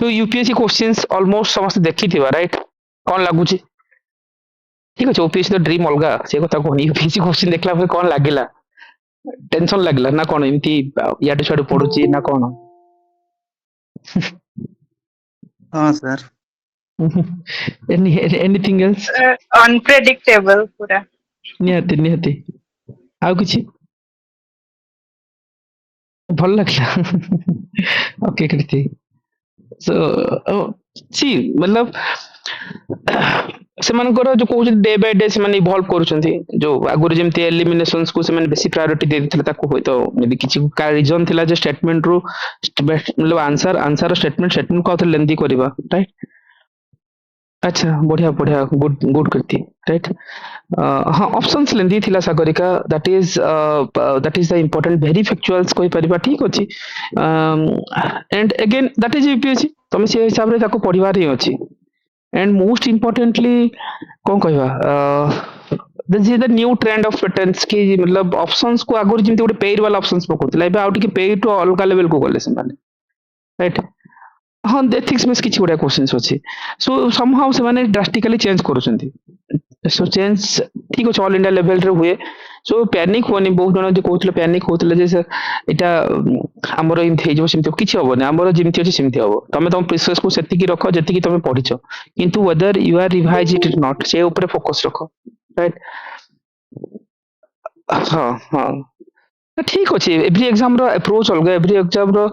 सो UPSC questions almost समस्त देखिथिबा right कौन लागुची ठीक अछि ओपीएससी तो ड्रीम अलगा से କଥା कहनी यूपीएससी क्वेश्चन देखला ପରେ कौन लागिला टेंशन लागला ना कौन एमती याडू छाडू पडुची ना कौन हाँ सर एनीथिंग एल्स अनप्रेडिक्टेबल पूरा निहाती निहाती आउ किछि ଭଲ ଲାଗିଲା ओके कृति सो सी मतलब ସେମାନଙ୍କର ଯୋଉ କହୁଛନ୍ତି ଡେ ବାଇ ଡେ ସେମାନେ ଇଭଲ୍ଭ କରୁଛନ୍ତି ଯୋଉ ଆଗରୁ ଯେମିତି ଏଲିମିନେସନ୍ସ କୁ ସେମାନେ ବେଶୀ ପ୍ରାୟୋରିଟି ଦେଇଥିଲେ ତାକୁ ହୁଏତ ମେ ବି କିଛି ରିଜନ ଥିଲା ଯେ ଷ୍ଟେଟମେଣ୍ଟ ରୁ मतलब आंसर स्टेटमेंट स्टेटमेंट को आउथरे लेंदी करबा राइट अच्छा बढ़िया बढ़िया गुड गुड करती राइट हाँ ऑप्शंस लेंदी थिला Sagarika that is the important very factuals कोई परिबा ठीक अछि and again that is UPSC तुम से हिसाब रे ताको पढिबार ही अछि एंड मोस्ट इम्पोर्टेंटली कौन कहवा this is the new trend of patterns की मतलब ऑप्शंस को आगुरी जेमती गोटे पेड वाला ऑप्शंस पकोतला एबे आउट के पेड टू अलग लेवल को गले से माने राइट हाँ एथिक्स में किछि गुडा क्वेश्चंस अछि सो समहाउ से माने ड्रास्टिकली चेंज करूछंती सो चेंज ठीक अछि ऑल इंडिया लेवल रे हुए सो पैनिक होनी बहुत जन जे कहउतले पैनिक होतले जे एटा हमर इन थे जो सिमती किछि होबो हमर जेमती अछि सिमती होबो तमे तम प्रोसेस को सेति की रखो जेति की तमे पढिछो किंतु whether you are revise it not से ऊपर फोकस रखो राइट हाँ हाँ तो ठीक अच्छे एवरी एग्जाम रो अप्रोच अलग एवरी एग्जाम रो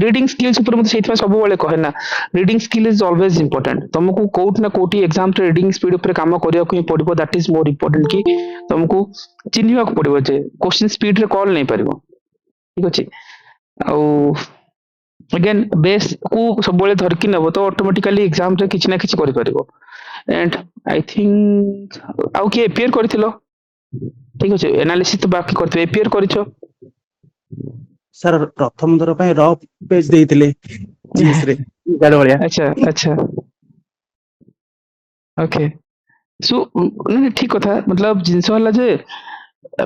रीडिंग स्किल्स ऊपर मते सेति सब बेले कहे ना reading skill is always important तुमको कोट ना कोटी एग्जाम रे रीडिंग स्पीड ऊपर काम करिया को पड़िबो दैट इज मोर इंपोर्टेंट कि तुमको चिन्हिबा को पड़िबो जे क्वेश्चन स्पीड रे कॉल नहीं परिबो ठीक अछि आ अगेन बेस को सब बेले धरकी नबो तो ऑटोमेटिकली एग्जाम रे किछ ना किछ करि परिबो एंड आई थिंक आउ के अपियर करथिलो ठीक अच्छे एनालिसिस तो बाकी करते एपीआर करिछो सर प्रथम दर पे र पेज देइतिले जीएस रे गाड भलिया अच्छा अच्छा ओके सो नहीं ठीक कथा मतलब जिंस वाला जे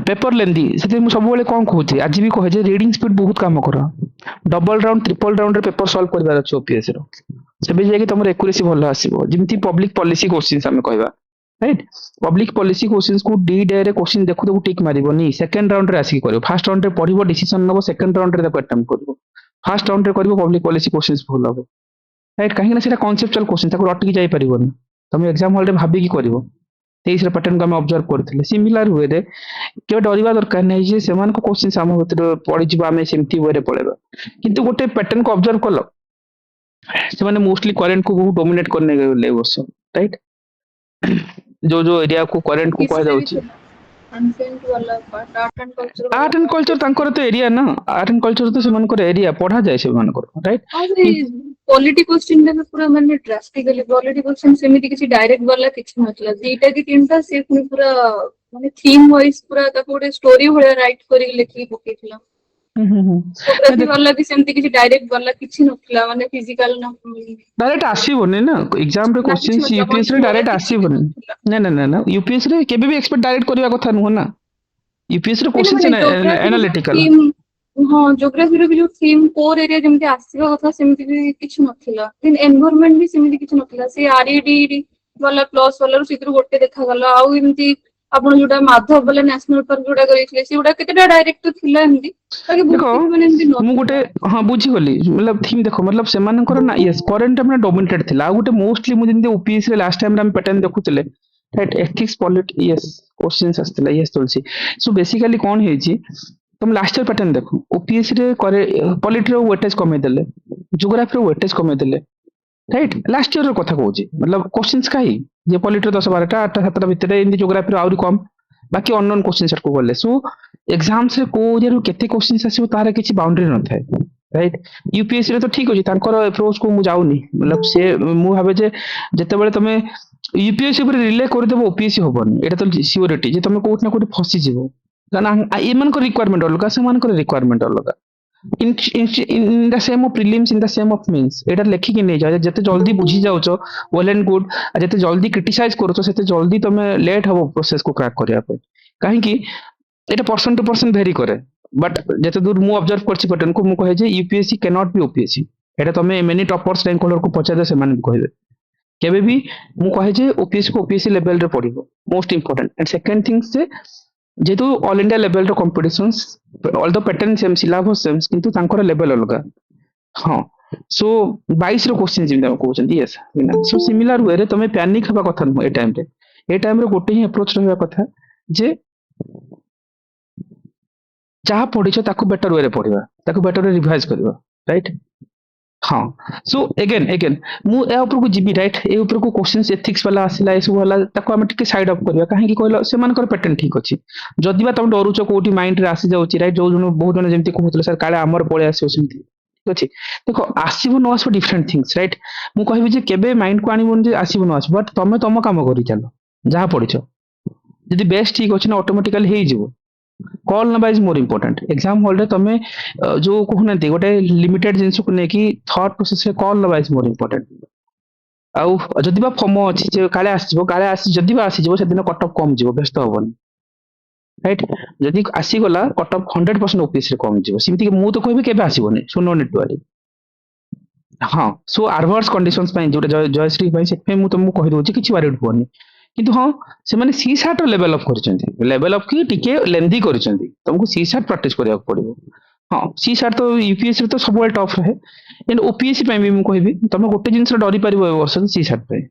पेपर लेंदी से मु सब बेले कोन कहूची आज भी कहे जे रीडिंग स्पीड बहुत काम करो डबल राउंड ट्रिपल राउंड रे पेपर सॉल्व करबार अछि ओपीएस रो सेबे जे कि तमर एक्यूरेसी भलो आसीबो जिमती पब्लिक पॉलिसी क्वेश्चंस हम कहबा राइट पब्लिक पॉलिसी क्वेश्चंस को डी डे रे क्वेश्चन देखु तो टिक मारिबोनी सेकंड राउंड रे आसी करियो फर्स्ट राउंड रे पढिबो डिसीजन नबो सेकंड राउंड रे अटेम्प्ट करबो फर्स्ट राउंड रे करिबो पब्लिक पॉलिसी क्वेश्चंस भूल हबो राइट कहीं ना सेटा कॉन्सेप्चुअल क्वेश्चन ताको रटकी जाई परिबोनी तुम एग्जाम हॉल रे भाबी की करिवो 23 रे पैटर्न को हम ऑब्जर्व करथिले सिमिलर हुए रे के डरिबा दरकार नै जे सेमान को क्वेश्चन हम भीतर पढि जिबा हमें सेमती वे रे पळेबा किंतु गोटे पैटर्न को ऑब्जर्व करलो से माने मोस्टली करंट को बहुत डोमिनेट करने गले वर्ष राइट जो जो एरिया को करंट को कह जाउची अनसेंट वाला पार्ट आर्ट एंड कल्चर तांकर तो एरिया ना आर्ट एंड कल्चर तो सेमानकर एरिया पढ़ा जाय सेमानकर राइट पॉलिटी क्वेश्चन में पूरा माने ड्रास्टिकली पॉलिटी क्वेश्चन सेमिति किछि डायरेक्ट वाला किछि मतलब जेटा कि तीनटा से पूरा माने थीम वाइज पूरा ताको गोटे स्टोरी भलिया राइट करी लिखि पकेथिला फोटोग्राफी वाला भी सेमती किछि डायरेक्ट वाला किछि नथिला माने फिजिकल ना डायरेक्ट आसीबोनी ना एग्जाम रे क्वेश्चंस यूपीएस रे डायरेक्ट आसीबोनी ना ना ना ना यूपीएस रे केबे भी एक्सपेक्ट डायरेक्ट करबा कथा न हो ना यूपीएस रे क्वेश्चंस एनालिटिकल हाँ ज्योग्राफी रे भी जो थीम कोर एरिया जेमती आसीबा कथा सेमती भी किछि नथिला देन एनवायरनमेंट भी सेमती किछि नथिला से आरईडी वाला प्लस वाला रो सिद्रु गोटे देखा गला आउ एमती आपण जोटा माधव वाला नेशनल पार्क जोटा करितले से जोटा केतेटा डायरेक्ट थिला एमती ताकि बहुत माने एमती मु गोटे हां बुझी गली मतलब थीम देखो मतलब सेमानकर ना यस करंट हमने डोमिनेटेड थिला आ गोटे मोस्टली मु जेंती ओपीएस रे लास्ट टाइम हम पैटर्न देखुतले right ethics polity yes questions आस्तिला यस तुलसी सो बेसिकली कोन हेची तुम लास्ट ईयर पैटर्न देखो ओपीएस रे करे पॉलिटी रो वेटेज कमे देले ज्योग्राफी रो वेटेज कमे देले राइट लास्ट ईयर रो कथा कहूची मतलब क्वेश्चंस काई जे पॉलिटी रो 10 12टा 8टा 7टा भितरे इन ज्योग्राफी रो आउरी कम बाकी अननोन क्वेश्चन सेट को गले सो एग्जाम्स रे को जेरु केते क्वेश्चंस आसीबो तारे किछि बाउंड्री न थाए राइट यूपीएससी रे तो ठीक अछि तांकर अप्रोच को मु जाउनी मतलब से मु भाबे जे जते बेले तमे यूपीएससी पर रिले कर देबो ओपीएससी होबनी एटा तो सियोरिटी जे तमे कोट ना कोट फसी जिवो कारण एमन को रिक्वायरमेंट अलगा सेमान को रिक्वायरमेंट अलगा in the same of prelims in the same of means एटा लेखि कि नै जा जते जल्दी बुझी जाउचो वेल एंड गुड आ जते जल्दी क्रिटिसाइज करूचो सेते जल्दी तमे लेट हबो प्रोसेस को क्रैक करिया पे काहे कि एटा पर्सन टू पर्सन वेरी करे बट जते दूर मु ऑब्जर्व करछि पैटर्न को मु कहे जे UPSC can not be OPSC एटा तमे मेनी टॉपर्स रैंक होल्डर को पचारे से माने कहबे केबे भी मु कहे जे ओपीएससी को ओपीएससी लेवल रे पढिबो most important and second things जे जेतु ऑल इंडिया लेवल रो competitions all the pattern same syllabus same किंतु तांकर लेवल अलगा हाँ सो 22 रो क्वेश्चन जिम कहउछन यस सो सिमिलर वे रे तमे पैनिक हबा कथा न ए टाइम रे गोटे ही अप्रोच रहबा कथा जे जहाँ पढ़ी ताकू बेटर वे पढ़ा ताकू बेटर रिवाइज करवा राइट हाँ सो एगेन एगेन मु ए ऊपर को जीबी राइट ए ऊपर को क्वेश्चंस एथिक्स वाला आसिला ए सब वाला ताको हम टिके साइड अप करवा काहे कि कहलो से मानकर पैटर्न ठीक अछि जदि बा तुम डरुच कोठी माइंड रे आसी जाउची राइट जो जन बहुत जन जेमति कहउतले सर काले हमर पळे आसी सेमति ठीक अछि देखो आसीबो न आसीबो डिफरेंट थिंग्स राइट मु कहबी जे केबे माइंड को आनिबो जे आसीबो न आसीबो बट तमे तम काम करि चलो जहाँ पढ़िछ जदि बेस्ट ठीक अछि ना ऑटोमेटिकली हे जिवो कॉल नबा is more important exam hall रे तमे जो कहना गोटे लिमिटेड जिंस को नेकी थॉट प्रोसेस रे कॉल नबा इज मोर इंपोर्टेंट आउ जदि बा फमो अछि जे काले आसी जदि बा आसी जबो से दिन कट ऑफ कम जिवो व्यस्त होबन राइट जदि आसी गला कट ऑफ 100% ऑफिस रे कम जिवो सिमति मु तो कहबी केबे आसीबोनी सुनो नेट वाली हाँ सो आडवर्स कंडीशंस पई जोटा जयश्री पई से पे मु तुमको कहि दोछि किछि वारिड होनी किंतु हाँ से माने सी शार्ट लेवल अप करछंती लेवल अप की टिके लेंथी करछंती तुमको सी शार्ट प्रैक्टिस करिया पड़िबो हाँ सी शार्ट तो यूपीएससी तो सब टफ रहे एंड ओपीएससी पई भी मु कहबी तुम गोटे जिंस डरी परिबो ए वर्ष सी शार्ट पई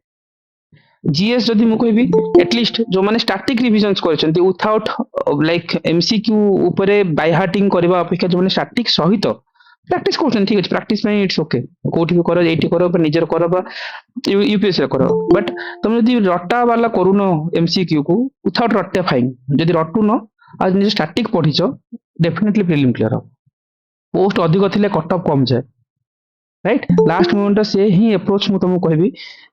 जीएस जदि मु कहबी एटलीस्ट जो माने स्टैटिक रिविजन्स करछंती विथआउट लाइक एमसीक्यू ऊपरे बाय हार्टिंग करबा अपेक्षा जो माने स्टैटिक सहित प्रैक्टिस करछन ठीक अछि प्रैक्टिस में इट्स ओके कोठी भी करो एटी करो पर निजर करो बा यूपीएससी करो बट तुम यदि रट्टा वाला करूनो एमसीक्यू को विथआउट रट्टा फाइन यदि रट्टू न आज निज स्टैटिक पढिछ डेफिनेटली प्रीलिम क्लियर हो पोस्ट अधिक थिले कट ऑफ कम जाए राइट लास्ट मोमेंट से ही अप्रोच मु तुमको कहबी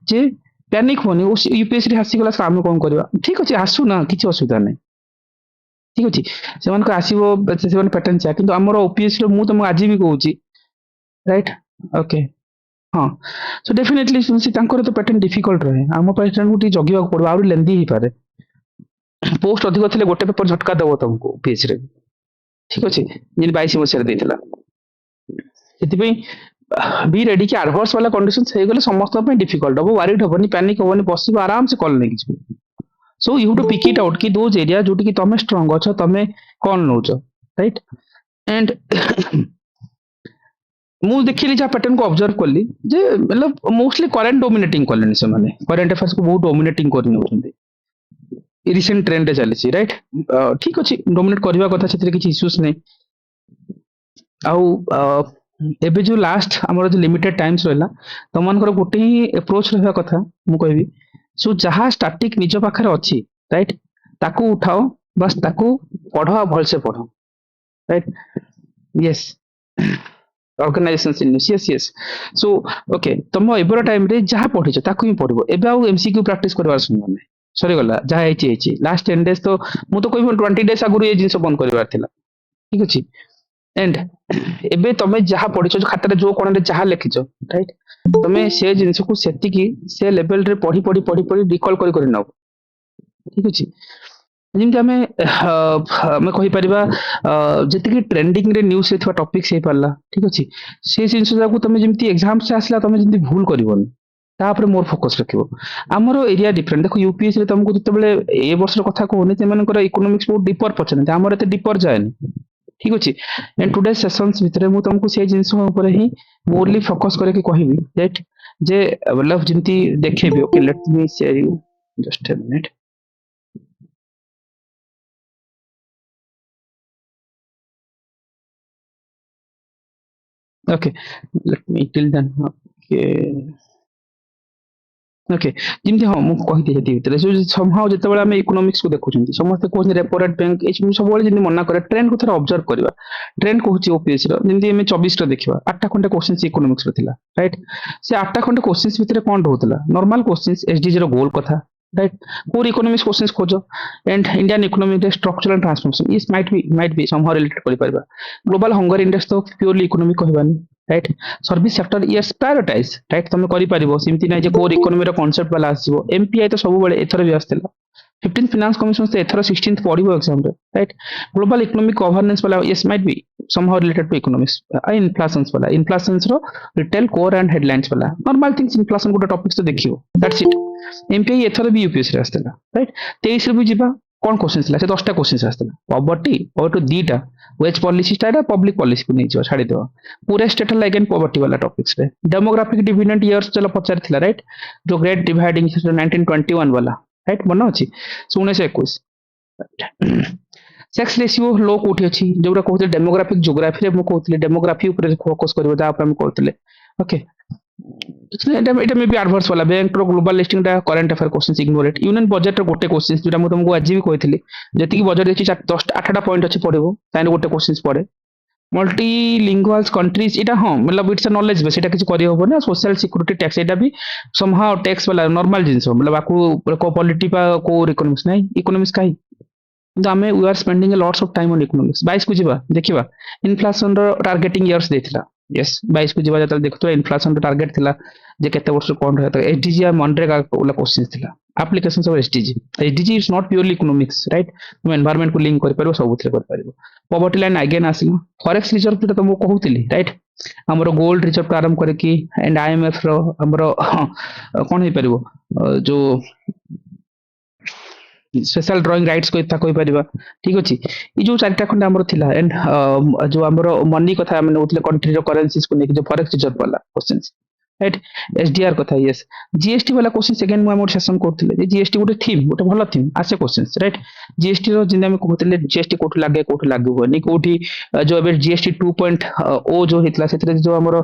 जे पैनिक होनी यूपीएससी हासी गला सामने कोन करबा ठीक अछि आसु ना किछि असुविधा नै ठीक अछि सेमान को आसीबो सेमान पैटर्न छै किंतु हमर ओपीएससी रो मु तुमको आज भी कहूची राइट ओके हाँ सो डेफिनेटली सुनसी तांकर तो पैटर्न डिफिकल्ट रहे आम पैटर्न को जगिया पड़ो आउरी लेंदी ही पारे पोस्ट अधिक थिले गोटे पेपर झटका देबो तुमको ओपीएससी रे ठीक अछि जिन 22 मसिया देथिला सेति बी रेडी कि एडवर्स वाला कंडीशंस हे गले समस्त पे डिफिकल्ट हो वरीड होबनी पैनिक होबनी बसिबो आराम से कॉल नै किछु so you have to pick it out कि दोज एरिया जोटी कि तमे स्ट्रांग अछ तमे कोन नोच राइट एंड मु देखिली जा पैटर्न को ऑब्जर्व करली जे मतलब मोस्टली करंट डोमिनेटिंग करलेनी से माने करंट अफेयर्स को बहुत डोमिनेटिंग करनी होतंदी रिसेंट ट्रेंड चली सी राइट ठीक अछि डोमिनेट करबा कथा सेतिर किछि इश्यूज नै आउ एबे जो लास्ट हमर जो लिमिटेड टाइम्स रहला तमनकर गोटे ही अप्रोच रहबा कथा मु कहबी सो जहाँ स्टैटिक निज पाखरे अछि राइट ताकू उठाओ बस ताकू पढ़ो भल से पढ़ो right yes organisation in yes yes so okay तुम एबर टाइम रे जहाँ पढ़िछ ताकू ही पढ़बो एबे आउ एमसीक्यू प्रैक्टिस करबार समय नै सरी गला जहाँ हेची लास्ट 10 डेज तो मु तो कहबो 20 डेज आगु ये जिंस बंद करबार थिला ठीक अछि एंड एबे तमे जहाँ पढ़िछ जो खाता रे जो कोन रे जहाँ लिखिछ राइट तमे से जिंस को सेति की से लेवल रे पढ़ी रिकॉल करी नाउ ठीक अछि जिनके हमें कहि परिबा जति ट्रेंडिंग रे न्यूज से टॉपिक्स हे परला ठीक अछि से जिंस जाकू तमे जेमति एग्जाम से आसला तमे जेमति भूल करबोनी तापर मोर फोकस रखिबो हमरो एरिया डिफरेंट देखो यूपीएससी रे तुमको जते बेले ए वर्ष कथा कहूनी ते मानकर इकोनॉमिक्स बहुत डीपर पछन हमर एते डीपर जायनी ठीक अछि एंड टुडे सेशंस भितरे मु तुमको से जिंस ऊपर ही मोरली फोकस करे के कहिबी राइट जे मतलब जेमति देखेबी okay let me share you just a minute okay let me till then okay okay जिमती हाँ मुझे कहती है भीतर समहाउ जिते बळे आमे इकोनॉमिक्स को देखुछंती समस्त कोन रेपो रेट बैंक एच सब बळे जिनि मना करे ट्रेंड को थोड़ा ऑब्जर्व करबा ट्रेंड कहूची ओपीएससी रो जिमती एमे 24 रो देखिबा 8 टा खंडे क्वेश्चंस इकोनॉमिक्स रो थिला राइट से 8 टा खंडे क्वेश्चंस भितरे कोन रहउतला नॉर्मल क्वेश्चंस एसडीजी रो गोल कथा राइट कोर इकोनॉमिक्स क्वेश्चंस खोजो एंड इंडियन इकोनॉमी रे structural transformation is might be somehow related करि परबा ग्लोबल हंगर इंडेक्स तो प्योरली इकोनॉमी कहबानी right service sector yes prioritize right तुम करि परिबो सिमति नै जे कोर इकोनॉमी रो कांसेप्ट वाला आसीबो एमपीआई तो सब बळे एथर भी आस्तेला 15th finance commission से एथर 16th पढ़िबो एग्जाम रे राइट ग्लोबल इकोनॉमिक गवर्नेंस वाला yes might be somehow related to economics inflations वाला inflations रो रिटेल कोर एंड हेडलाइंस वाला नॉर्मल थिंग्स इन्फ्लेशन गोटे टॉपिक्स तो देखियो दैट्स इट एमपीआई एथर भी यूपीएससी रे आस्तेला राइट 23 रे भी जिबा कोन क्वेश्चन थिला से 10टा क्वेश्चन आस्तेला पॉवर्टी दीटा wage policy style public policy को नहीं छाड़ी देबो पूरे स्टेट लाइक एंड पॉवर्टी वाला टॉपिक्स रे डेमोग्राफिक डिविडेंड इयर्स चला पचार थिला राइट जो ग्रेट डिवाइडिंग 1921 वाला राइट मन अछि 1921 सेक्स रेशियो लो कोठी अछि जोरा कहते डेमोग्राफिक ज्योग्राफी रे मो कहतले डेमोग्राफी ऊपर फोकस करबो जा हम कहतले ओके এটা মে বি আডভার্স वाला बैंक रो global listing the current affair questions ignore it union budget रो गोटे क्वेश्चंस जेटा मु तुमको आज भी कहतली जति की बजट अछि 10 8टा पॉइंट अछि पढिबो ताने गोटे क्वेश्चंस पढे मल्टीलिंगुअल कंट्रीज इटा हां मतलब इट्स अ नॉलेज बेस इटा किछ करि होबो ना सोशल सिक्युरिटी टैक्स इटा भी समहाउ टैक्स वाला नॉर्मल जिंस मतलब आकु को पॉलिटी पा को इकोनॉमिक्स नहीं इकोनॉमिक्स काई आमे we are spending a lots of time on economics 22 को जिबा देखिबा इन्फ्लेशन रो टारगेटिंग इयर्स देथिला यस 22 को जिबा जतल देखतो इन्फ्लेशन रो टारगेट थिला जे केते वर्ष कोन रहता एसडीजी और मनरेगा वाला क्वेश्चंस थिला applications of SDG is not purely economics right तुम एनवायरनमेंट को लिंक कर परबो सब उथले कर परबो पॉवर्टी लाइन अगेन आसिला फॉरेक्स रिजर्व तो तुमको कहूतिली राइट हमरो गोल्ड रिजर्व आरंभ करे कि एंड आईएमएफ रो हमरो कोन हे परबो जो स्पेशल ड्राइंग राइट्स को इतना कोई परिबा ठीक अछि ई जो चारटा खंड हमरो थिला एंड जो हमरो मनी कथा माने उतले कंट्री रो करेंसीज को नेक जो फॉरेक्स रिजर्व वाला क्वेश्चंस राइट एसडीआर कथा यस जीएसटी वाला क्वेश्चन सेकंड मु हमर सेशन करथिले जे जीएसटी गोटे थीम गोटे भलो थीम आसे क्वेश्चंस राइट जीएसटी रो जिंदा में कहथिले जीएसटी कोठ लागू होनी कोठी जो एबे जीएसटी 2.0 जो हितला सेतरे जो हमर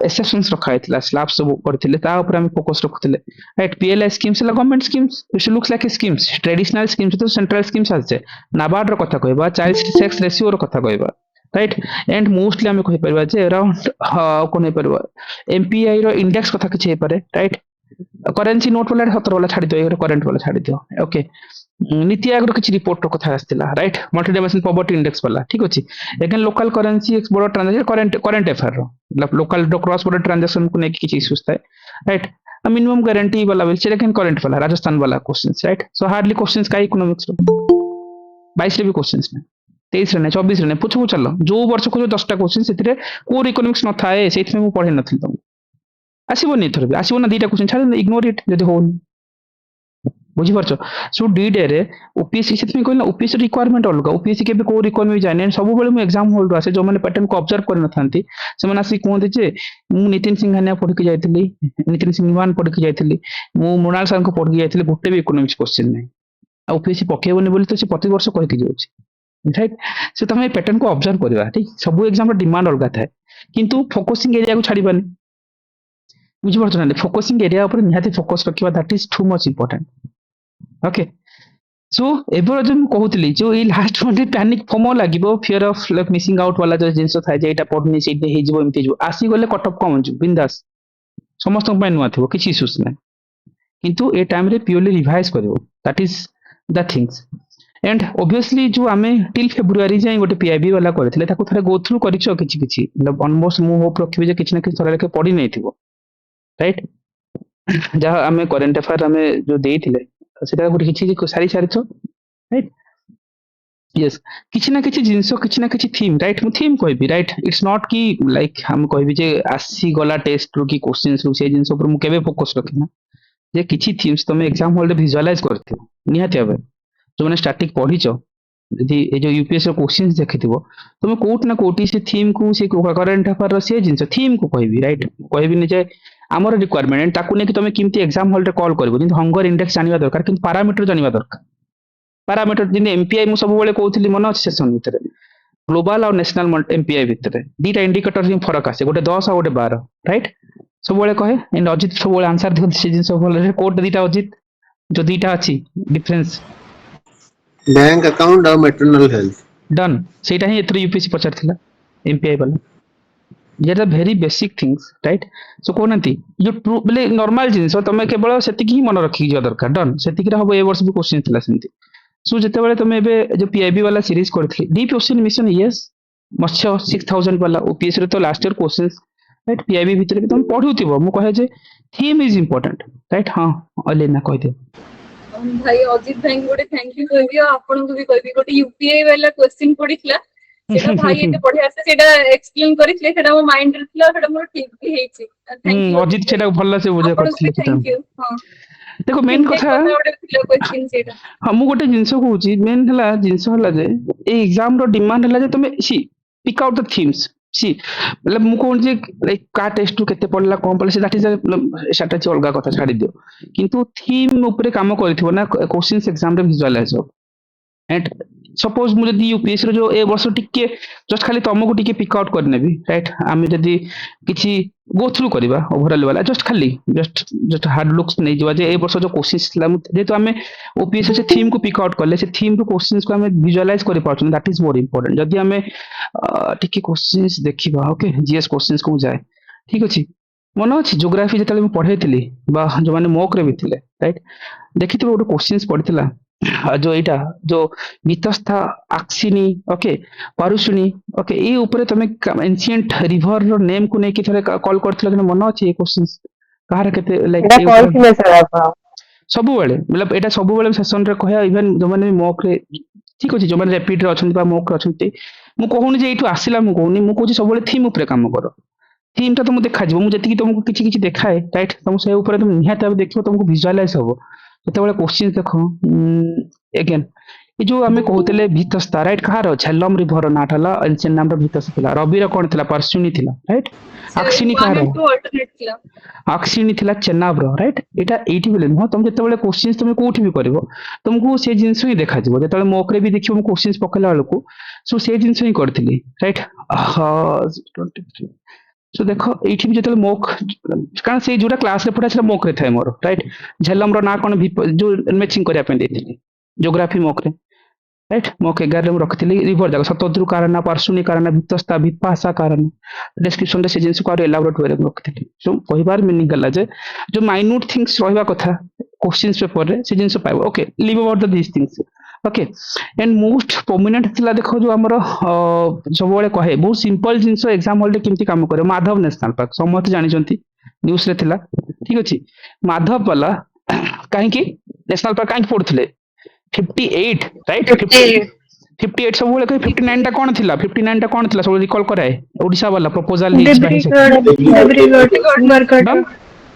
एक्सेप्शंस रखा हितला स्लैब्स सब करथिले ता ऊपर हम फोकस रखथिले राइट पीएलआई स्कीम्स ला government schemes it looks like schemes traditional schemes तो सेंट्रल स्कीम्स आसे नाबार्ड रो कथा कहबा चाइल्ड सेक्स रेशियो रो कथा कहबा राइट एंड मोस्टली आम कहि परबा जे अराउंड कोन हे परबा एमपीआई रो इंडेक्स कथा किछ हे पारे राइट करेंसी नोट वाला 17 वाला छाडी दियो करंट वाला छाडी दियो ओके नीति आयोग रो किछ रिपोर्ट रो कथा आस्तिला right multi dimension poverty index वाला ठीक अछि अगेन local currency export transaction current affair रो मतलब लोकल क्रॉस बॉर्डर ट्रांजैक्शन को नेकी किछ इश्यूज थाए राइट मिनिमम गारंटी वाला विल सेकंड करंट वाला राजस्थान वाला questions right so hardly questions का इकोनॉमिक्स रो 22 रे भी क्वेश्चंस ने 23 रे 24 रे पूछो चलो जो वर्ष को जो 10टा क्वेश्चन सेतिरे कोर इकोनॉमिक्स न थाए सेति में मु पढे नथिल तुम आसीबो नि थरबे आसीबो ना दीटा क्वेश्चन छाड़ इग्नोर इट जदि होन बुझी परछो सो डी डे रे ओपीएससी सेति में कहला ओपीएससी रिक्वायरमेंट अलगा ओपीएससी के भी कोर इकोनॉमी जाने सब बेले मु एग्जाम होल्ड आसे जो माने पैटर्न को ऑब्जर्व कर नथांती से माने आसी कोन जे मु नितिन सिंघानिया पढ के जाइतली नितिन सिंहवान पढ के जाइतली मु मोनाल सर को पढ के जाइतली गोटे भी इकोनॉमिक्स क्वेश्चन नै ओपीएससी पकेबोनी बोली तो से प्रति वर्ष कहि के जाउची राइट से तमे पैटर्न को ऑब्जर्व करबा ठीक सब एग्जाम रो डिमांड अलगा थाए किंतु फोकसिंग एरिया को छाड़ीबानी बुझी परछो ना फोकसिंग एरिया ऊपर निहाती फोकस रखिबा that is too much important okay so एबो जो कहउतली जो ई लास्ट वन पैनिक फोमो लागिबो fear of like missing out वाला जो जिंस थाए जे एटा पढनी सेटे हे जिवो एमती जो आसी गले कट ऑफ कम जो बिंदास समस्त पय नुआ थिबो किछि इश्यूज नै किंतु ए टाइम रे प्योरली रिवाइज करबो that is the things and obviously जो आमे टिल फेब्रुआरी जाय गोटे पीआईबी वाला करथिले ताको थरे गो थ्रू करिछो किछि मतलब ऑलमोस्ट मु होप रखिबे जे किछि ना किछि थरे लेके पढी नै थिबो राइट जहा आमे करंट अफेयर आमे जो देइथिले सेटा गोटे किछि सारी छो राइट यस किछि ना किछि जिंसो किछि ना किछि थीम राइट मु थीम कहबी राइट इट्स नॉट कि लाइक हम कहबी जे आसी गला टेस्ट रो की क्वेश्चंस रो से जिंसो पर मु केबे फोकस रखिना जे किछि थीम्स तमे एग्जाम हॉल रे विजुअलाइज करथिबो निहाती आबे जो मैंने स्टैटिक पढ़ीच यदि ये जो यूपीएससी क्वेश्चंस देखिथिबो तुम कोट ना कोटी से थीम को से करंट अफेयर से जिंस थीम को कहबी राइट कहबी नि जे हमर रिक्वायरमेंट ताकू ने कि तुम किमती एग्जाम हॉल रे कॉल करबो जिन हंगर इंडेक्स जानिबा दरकार किंतु पैरामीटर जानिबा दरकार पैरामीटर जिन एमपीआई मु सब बेले कहउथली मन अछि सेशन भितर ग्लोबल और नेशनल एमपीआई भितर दीटा इंडिकेटर हि फरक आसे गोटे 10 और गोटे 12 राइट सब बेले कहे एंड अजित सब बेले आंसर दिखो से जिन सब बेले कोड दीटा अजित जो दीटा अछि डिफरेंस बैंक अकाउंट और मैटरनल हेल्थ डन सेटा ही एथरे यूपीएससी पचारथिला एमपीआई वाला ये are very basic things right so कोनंती जो ट्रू बले नॉर्मल जिंस तमे केवल सेति की मन रखी जो दरकार डन सेति की हबो ए वर्ष भी क्वेश्चन थिला सेंती सो जते बेले तमे एबे जो पीआईबी वाला सीरीज करथली deep ocean mission yes Matsya 6000 वाला ओपीएससी रे तो last year questions right PIB भीतर भी तुम पढुतिबो मु कहे जे थीम इज इंपोर्टेंट राइट हां अले ना कहि दे भाई अजित भाई गोटे थैंक यू कहबी आपन को भी कहबी गोटे यूपीआई वाला क्वेश्चन पड़ीला सेटा भाई एते बढ़िया से सेटा एक्सप्लेन करितले सेटा मो माइंड रे थिला सेटा मोर ठीक भी हेछि थैंक यू अजित सेटा भल से बुझा आपन को करथिले सेटा थैंक यू हां देखो मेन fintech कथा गोटे थिला क्वेश्चन सेटा हाँ मु गोटे जिंस कहूची मेन हला जिंस हला जे ए एग्जाम रो डिमांड हला जे तुमे सी पिक आउट द थीम्स सी मतलब मु कहूँ जे लाइक का टेस्ट केते पड़ला कोन पड़ला से दैट इज स्ट्रेटजी अलगा कथा छाड़ी दियो किंतु थीम ऊपर काम करथिबो ना क्वेश्चंस एग्जाम रे विजुअलाइज हो एंड सपोज मुझे यूपीएससी रो जो ए वर्ष टिके जस्ट खाली तुमको टिके पिक आउट करने भी राइट आम जदि किछि गो थ्रू करबा ओवरऑल वाला जस्ट खाली जस्ट हार्ड लुक्स नहीं जवा जे ए वर्ष जो क्वेश्चंस थिला जेतो हमें ओपीएससी से थीम को पिक आउट करले से थीम रो क्वेश्चंस को हमें विजुअलाइज कर पाछन दैट इज मोर इंपोर्टेंट जदि हमें टिके क्वेश्चंस देखिबा ओके जीएस क्वेश्चंस को जाए ठीक अछि मन अछि ज्योग्राफी जेतले मैं पढ़ैतिली बा जो माने मॉक रे भी थिले राइट देखिथिबो गोटे क्वेश्चंस पढ़िथिला जो एटा जो वितस्था आक्सिनी ओके पारुषुनी ओके ए ऊपर तमे एंशिएंट रिवर रो नेम को नै कि थरे कॉल करथला कि मन अछि ए क्वेश्चंस कहार केते लाइक एटा कॉल किले सर आप सब बेले मतलब एटा सब बेले सेशन रे कहया इवन जो माने मॉक रे ठीक अछि जो माने रैपिड रे अछंती बा मॉक रे अछंती मु कहूनी जे एटू आसिला मु कहूनी मु कहूची सब बेले थीम ऊपर काम करो थीम ता तुम देखा जीवो मु जति कि तुमको किछि किछि देखाए राइट तुम से ऊपर तुम निहात भाबे देखियो तुमको विजुअलाइज हो जेतेबेले क्वेश्चन देखो अगेन ये जो आमे कहउतले भीतस्ता राइट कहार झेलम रिवर नाठला एंशिएंट नाम रो भीतस्ता थिला रवि रो कोन थिला परसुनी थिला राइट अक्सिनी कहार अल्टरनेट थिला अक्सिनी थिला चेन्नाब रो राइट एटा एठी बेले न तुम जेतेबेले क्वेश्चंस तुम कोठी भी करबो तुमको से जिंस ही देखा जीवो जेतेबेले मॉक रे भी देखियो हम क्वेश्चंस पकला वालको सो से जिंस ही करथिली राइट 23 सो देखो एठी भी जेतेबेले मॉक कारण से जोटा क्लास रे पढ़ा से मॉक रे थाए मोर राइट झेलम रो ना कोन जो मैचिंग करिया पे देथिली ज्योग्राफी मॉक रे राइट मॉक 11 रे रखथिली रिवर जागा सतद्रु कारण पार्श्वनी कारण वितस्ता विपाशा कारण डिस्क्रिप्शन रे से जिंस को एलाबोरेट वे रखथिली सो कहिबार मीनिंग गला जे जो माइन्यूट थिंग्स रहबा कथा क्वेश्चंस पेपर रे से जिंस पाइबो okay leave about the this things okay and most prominent थिला देखो जो हमर सब बेले कहे बहुत सिंपल जिंस एग्जाम हॉल रे केमती काम करे माधव नेशनल पार्क समस्त जानि जंती न्यूज़ रे थिला ठीक अछि माधव वाला काहे कि नेशनल पार्क काहे पड़थले 58 राइट 58 सब बेले 59 टा कोन थिला 59 टा कोन थिला सब रिकॉल कराए ओडिसा वाला प्रपोजल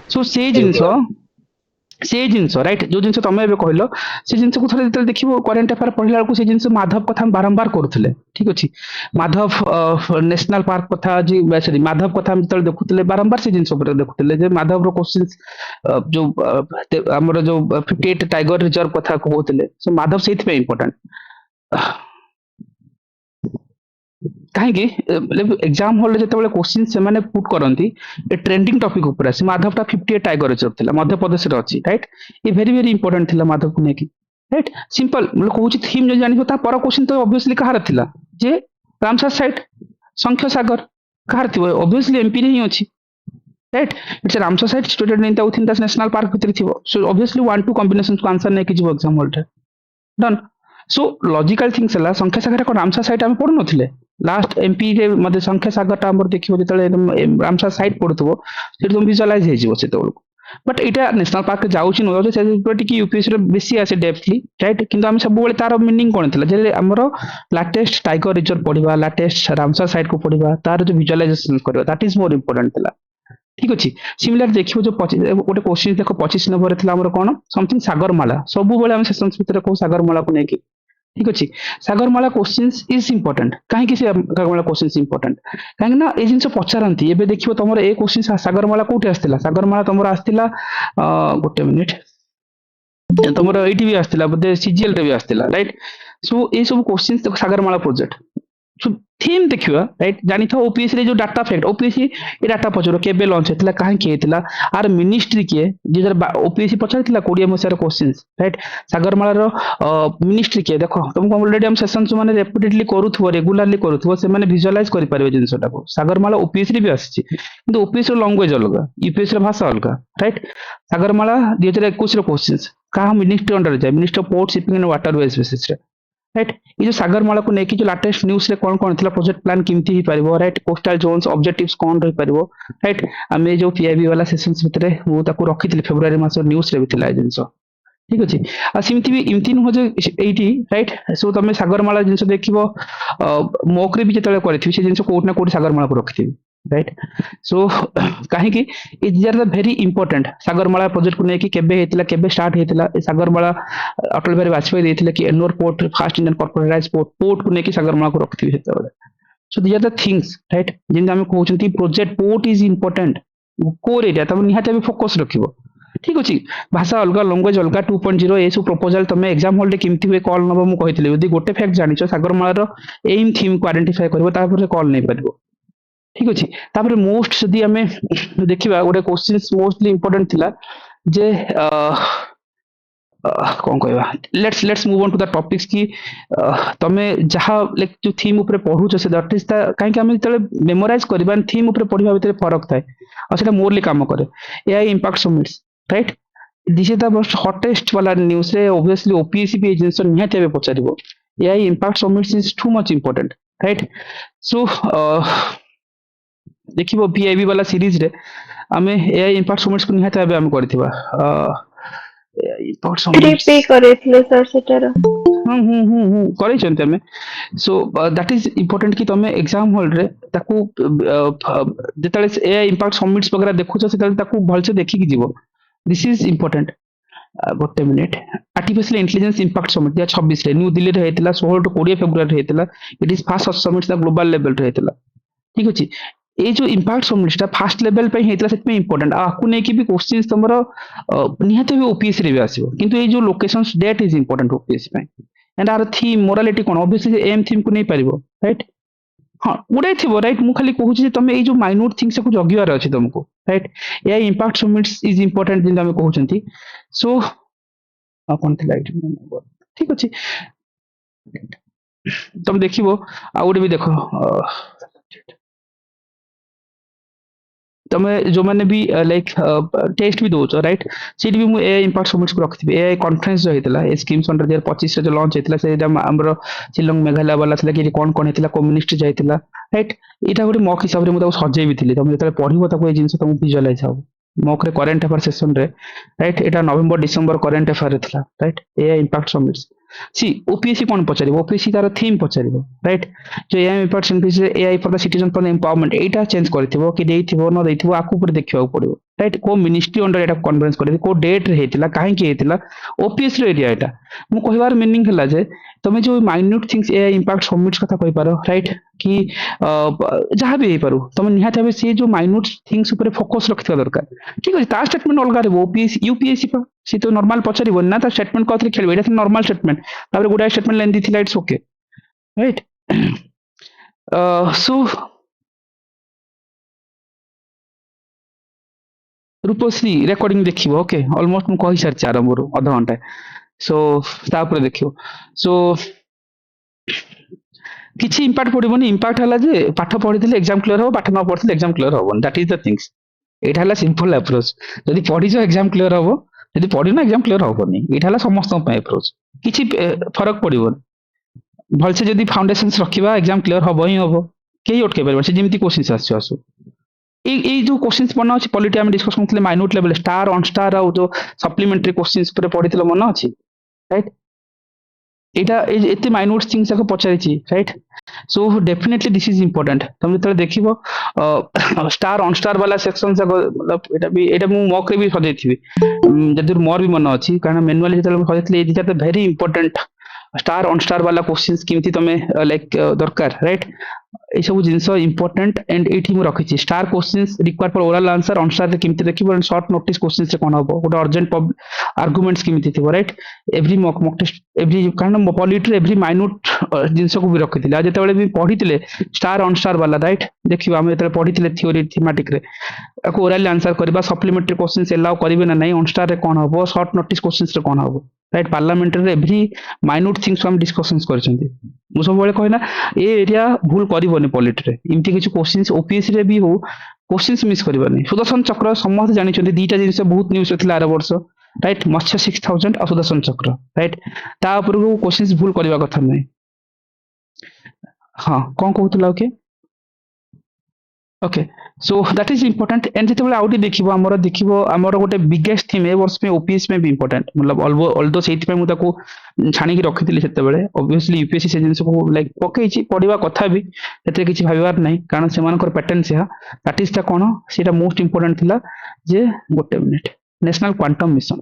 सो से जिनस राइट जो जिनस तमे एबे कहलो से जिनस को थोड़े जेते देखिबो करंट अफेयर पढिला को से जिनस माधव कथा बारंबार करथले ठीक अछि माधव नेशनल पार्क कथा जी सॉरी माधव कथा हम तले देखुतले बारंबार से जिनस ऊपर देखुतले जे माधव रो क्वेश्चंस जो हमर जो 58 टाइगर रिजर्व कथा कहउतले सो माधव सेति पे इंपोर्टेंट कहीं एग्जाम हॉल जेतेबेले क्वेश्चन से माने पुट करंती ए ट्रेंडिंग टॉपिक ऊपर आसी माधव टा 58 टाइगर रिजर्व थिला मध्य प्रदेश रे अछि राइट ये वेरी इंपोर्टेंट थिला माधव को नेकी राइट सिंपल मतलब कहूची थीम जो जानिबो ता पर क्वेश्चन तो ऑब्वियसली कहार थिला जे रामसर साइट संख्य सागर कहार थिबो ऑब्वियसली एमपी रे ही अछि right it's Ramsar site student in the within the national park भितर थिबो सो ऑब्वियसली 1 2 कॉम्बिनेशन को आंसर नै कि जो एग्जाम हॉल रे डन सो लॉजिकल थिंग्स हला संख्या सागर को रामसर साइट हम पढ नथिले लास्ट एमपी रे मध्ये संख्या सागर टा हमर देखियो जेतले रामसर साइट पढुथबो से तुम विजुअलाइज हे जिवो सेते बेलको बट एटा नेशनल पार्क जाउची न जाउची से टिकी यूपीएससी रे बेसी आसे डेप्थली राइट किंतु हम सब बेले तार मीनिंग कोन थिला जे हमर लेटेस्ट टाइगर रिजर्व पढिबा लेटेस्ट रामसर साइट को पढिबा तार जो विजुअलाइजेशन करबा दैट इज मोर इंपोर्टेंट थिला ठीक अछि सिमिलर देखियो जो गोटे क्वेश्चन देखो 25 नंबर रे थिला हमर कोन समथिंग सागरमाला सब बेले हम सेशंस भीतर को सागरमाला को नेकी ठीक अछि सागरमाला क्वेश्चंस इज इंपोर्टेंट काहे कि से सागरमाला क्वेश्चंस इंपोर्टेंट काहे ना ए जिंस पचारंती एबे देखियो तमर ए क्वेश्चन सागरमाला कोठी आस्तिला सागरमाला तमर आस्तिला गोटे मिनिट तमर एटी भी आस्तिला बदे सीजीएल रे भी आस्तिला राइट सो ए सब क्वेश्चंस देखो सागरमाला प्रोजेक्ट सो थीम देखियो राइट जानि था ओपीएससी रे जो डाटा फैक्ट ओपीएससी ए डाटा पचरो केबे लॉन्च हेतला काहे के हेतला आर मिनिस्ट्री के जे ओपीएससी पचारथिला 20 मसिया क्वेश्चंस राइट सागरमाला रो मिनिस्ट्री के देखो तुमको ऑलरेडी हम सेशन जो माने रिपीटेडली करूथबो रेगुलरली करूथबो से माने विजुअलाइज करि पारबे जिंसटा को सागरमाला ओपीएससी रे भी आछि किंतु ओपीएससी रो लैंग्वेज अलगा यूपीएससी रो भाषा अलगा राइट सागरमाला 2021 रो क्वेश्चंस का मिनिस्ट्री अंडर जाय minister of port shipping and waterways basis रे राइट ये जो सागरमाला को नेकी जो लेटेस्ट न्यूज़ रे कोन थिला प्रोजेक्ट प्लान किमती ही परिबो राइट कोस्टल जोन्स ऑब्जेक्टिव्स कोन रही परिबो राइट हमें जो पीआईबी वाला सेशंस भितरे वो ताको रखिथिले फेब्रुवारी मास न्यूज़ रे भी थिला जिंसो ठीक अच्छे सेमती भी इमती नुह जो ये राइट सो तुम सागरमाला जिन देख मोक्रे भी जो करी से जिन कौट ना कौट सागरमाला को रखी राइट सो कहीं these are the very important Sagarmala project को लेकिन केबे स्टार्ट होता सागरमाला अटल बिहारी वाजपेयी देते कि Ennore port first Indian corporatize port को लेकिन सागरमाला को रखी से so these are the things right जिन आम कहते project port is important core area तुम निहाती फोकस रखियो ठीक अच्छे भाषा अलग लैंग्वेज अलग 2.0 ये सब प्रपोजल तुम एग्जाम हॉल केमती हुए कॉल नब मुझे कही गोटे फैक्ट जान सागरमाला एम थीम को आइडेंटिफाई कर कॉल नहीं पार ठीक अच्छे तापर मोस्ट जदि आम देखा गोटे क्वेश्चन मोस्टली इंपोर्टेंट थिला जे कौन कहवा let's move on to the topics कि तमे जहाँ लाइक जो थीम ऊपर पढ़ुछ से दैट इज द कहीं आम जो मेमोराइज करबा थीम ऊपर पढ़िबा भितर फरक थाए और सेटा मोरली काम करे AI impact summits right this is the most hottest वाला न्यूज रे ऑब्वियसली ओपीएससी भी जिनस निहाती भाবে पचारिबो AI impact summits is too much important right so देखिबो वीआईबी वाला सीरीज रे आमे एआई इंपैक्ट समिट्स को निहाती भाবে आम करथिबा इंपैक्ट समिट्स पे करेथिले सर सेटार करैछन्ते हमें सो दैट इज इंपोर्टेंट कि तमे एग्जाम हॉल रे ताकू जेतले एआई इंपैक्ट समिट्स वगैरह देखुछ सेतले ताकू भलसे देखि कि जीवो दिस इज इंपोर्टेंट गोटे minute artificial intelligence impact summit 26 रे न्यू दिल्ली रे हेतिला 16 टू 20 फेब्रुआरी हेतिला it is first summit the global level रे हेतिला ठीक अछि ये जो इंपैक्ट समिट्सटा फास्ट लेवल पे हेतला सेत में इंपोर्टेंट आकु नै कि भी क्वेश्चंस तमरो निहाते भी ओपीएससी रे भी आसीबो किंतु ये जो locations date is important OPSC पे एंड आर थीम मोरालिटी कोन ऑब्वियसली एम थीम को नहीं पारिबो राइट हाँ गुड़ाई थी राइट मुझे खाली कहूँ तुम ये जो माइन्यूट थिंग्स को जगिवार अच्छे तुमको राइट या इंपैक्ट समिट्स इज इंपोर्टेंट जिन आम कहते सो कौन थी ठीक अच्छे तुम देख आउ गोटे भी देख तुम जो मैंने भी लाइक टेस्ट भी दौच राइट सीट भी मुझे इंपैक्ट समिट्स को रखी ए कॉन्फ्रेंस जो होता है स्कीम्स अंडर 2025 जो लॉन्च होता है आमर शिलंग मेघालय वाला कि कौन कौन होता को मिनिस्ट्री जाइला राइट यहाँ गोटे मक हिसाब से मुझे सजे भी थी तुम जो पढ़ो ये जिन तुम विजुअलाइज हम मक रे करेन्ट अफेयर सेशन रे राइट यहाँ नवेम्बर डिसेम्बर करेन्ट अफेयर था राइट ए इंपैक्ट समिट्स सी ओपीएससी कौन पचार ओपीएससी तार थीम पचार राइट जो AI impact summits AI for the citizen for the empowerment Etah change करथिबो कि देइथिबो न देइथिबो आकु पर देखिबा पड़िबो राइट को मिनिस्ट्री अंडर एटा कॉन्फ्रेंस करथि को डेट रे हेतिला काहे कि हेतिला ओपीएससी रे एरिया एटा मु कहिबार मीनिंग हला जे तुम जो minute things AI impact summits कथा कहि पारो राइट कि जहाँ भी पारू तुम निहाती भाव से जो माइन्यूट थिंग्स ऊपर फोकस रखा दरकार ठीक अच्छे ता स्टेटमेंट अलग रहा ओपीएससी यूपीएससी सी तो नॉर्मल पचार ना ता स्टेटमेंट कौन खेल ये नॉर्मल स्टेटमेंट तापर गुडा स्टेटमेंट लेंदी थिला it's okay right so Rupashree recording देखिबो ओके ऑलमोस्ट मु कहि सारछि आरंभ रु आधा घंटा सो तापर देखियो सो किसी इंपैक्ट पड़ोनी इंपैक्ट है जे पाठ पढ़ी एग्जाम क्लियर हो पाठ न पढ़ी एग्जाम क्लियर हम दैट इज द थिंग्स यहाँ है सिंपल अप्रोच जदि पढ़ीच एग्जाम क्लियर हम जदि पढ़न एग्जाम क्लियर हेनी यहाँ समस्त अप्रोच किसी फरक पड़ोनी भलसे जदि फाउंडेशन रखा एग्जाम क्लियर हम ही हम कहीं अटकई पार जमी क्वेश्चन आसू ये जो क्वेश्चन बना अच्छे पॉलिटी आम डिस्कस करते minute level star on star और जो सप्लीमेंटरी क्वेश्चन पढ़ी मन अच्छी राइट एटा एते माइन्यूट थिंग्स को पचारि right so definitely this is important तुम जो देखो स्टार ऑन स्टार वाला सेक्शन मतलब एटा भी एटा मु मॉक रे भी सजाई थी जदि मोर भी मन अच्छी कारण मैनुअली जो सजाई this are the very important star on star वाला क्वेश्चंस केमती तमे लाइक दरकार राइट ये सब जिनस इंपोर्टेंट एंड ये रखी star questions require for oral answer on star केमती देखिबो शॉर्ट नोटिस क्वेश्चंस से कोन हबो गोटे अर्जेंट आर्गुमेंट्स केमती थिबो right every mock test every कारण पॉलिटी एवरी माइन्यूट जिनस को भी रखी आ जेतेबेले भी पढ़ी स्टार ऑन स्टार वाला राइट देखिबो हम जेतेबेले पढ़ी थ्योरी थीमेटिक रे ओरल आंसर करबा सप्लीमेंटरी क्वेश्चंस एलाउ करिवे ना नहीं ऑन स्टार रे कोन हबो शॉर्ट नोटिस क्वेश्चंस रे कोन हबो right parliament every minute things हम डिस्कशंस करछन्ती मु सब बेले कहना ए एरिया भूल करबोनी पॉलिटी रे इमती किछ क्वेश्चंस ओपीएससी रे भी हो क्वेश्चंस मिस करबानी सुदर्शन चक्र समस्त जानि छन्ती दीटा जिंस बहुत न्यूज थिला आर वर्ष राइट मत्स्य 6000 और सुदर्शन चक्र राइट ता ऊपर को क्वेश्चंस भूल करबा कथा नै हां कोन कहतला okay okay so that is important and जिते आउट देखिबो हमर गोटे बिगेस्ट थीम ए वर्ष में ओपीएस में भी इम्पोर्टेंट मतलब ऑल्दो सेति पे मु ताको छाणी की रखिथिली सेते बेले ऑब्वियसली यूपीएससी से जिंस को लाइक पकेछि पढिबा कथा भी एते किछि भाबिबार नाही कारण सेमानकर पैटर्न से दैट इज द कोन सेटा मोस्ट इम्पोर्टेंट थिला जे गोटे मिनिट नेशनल क्वांटम मिशन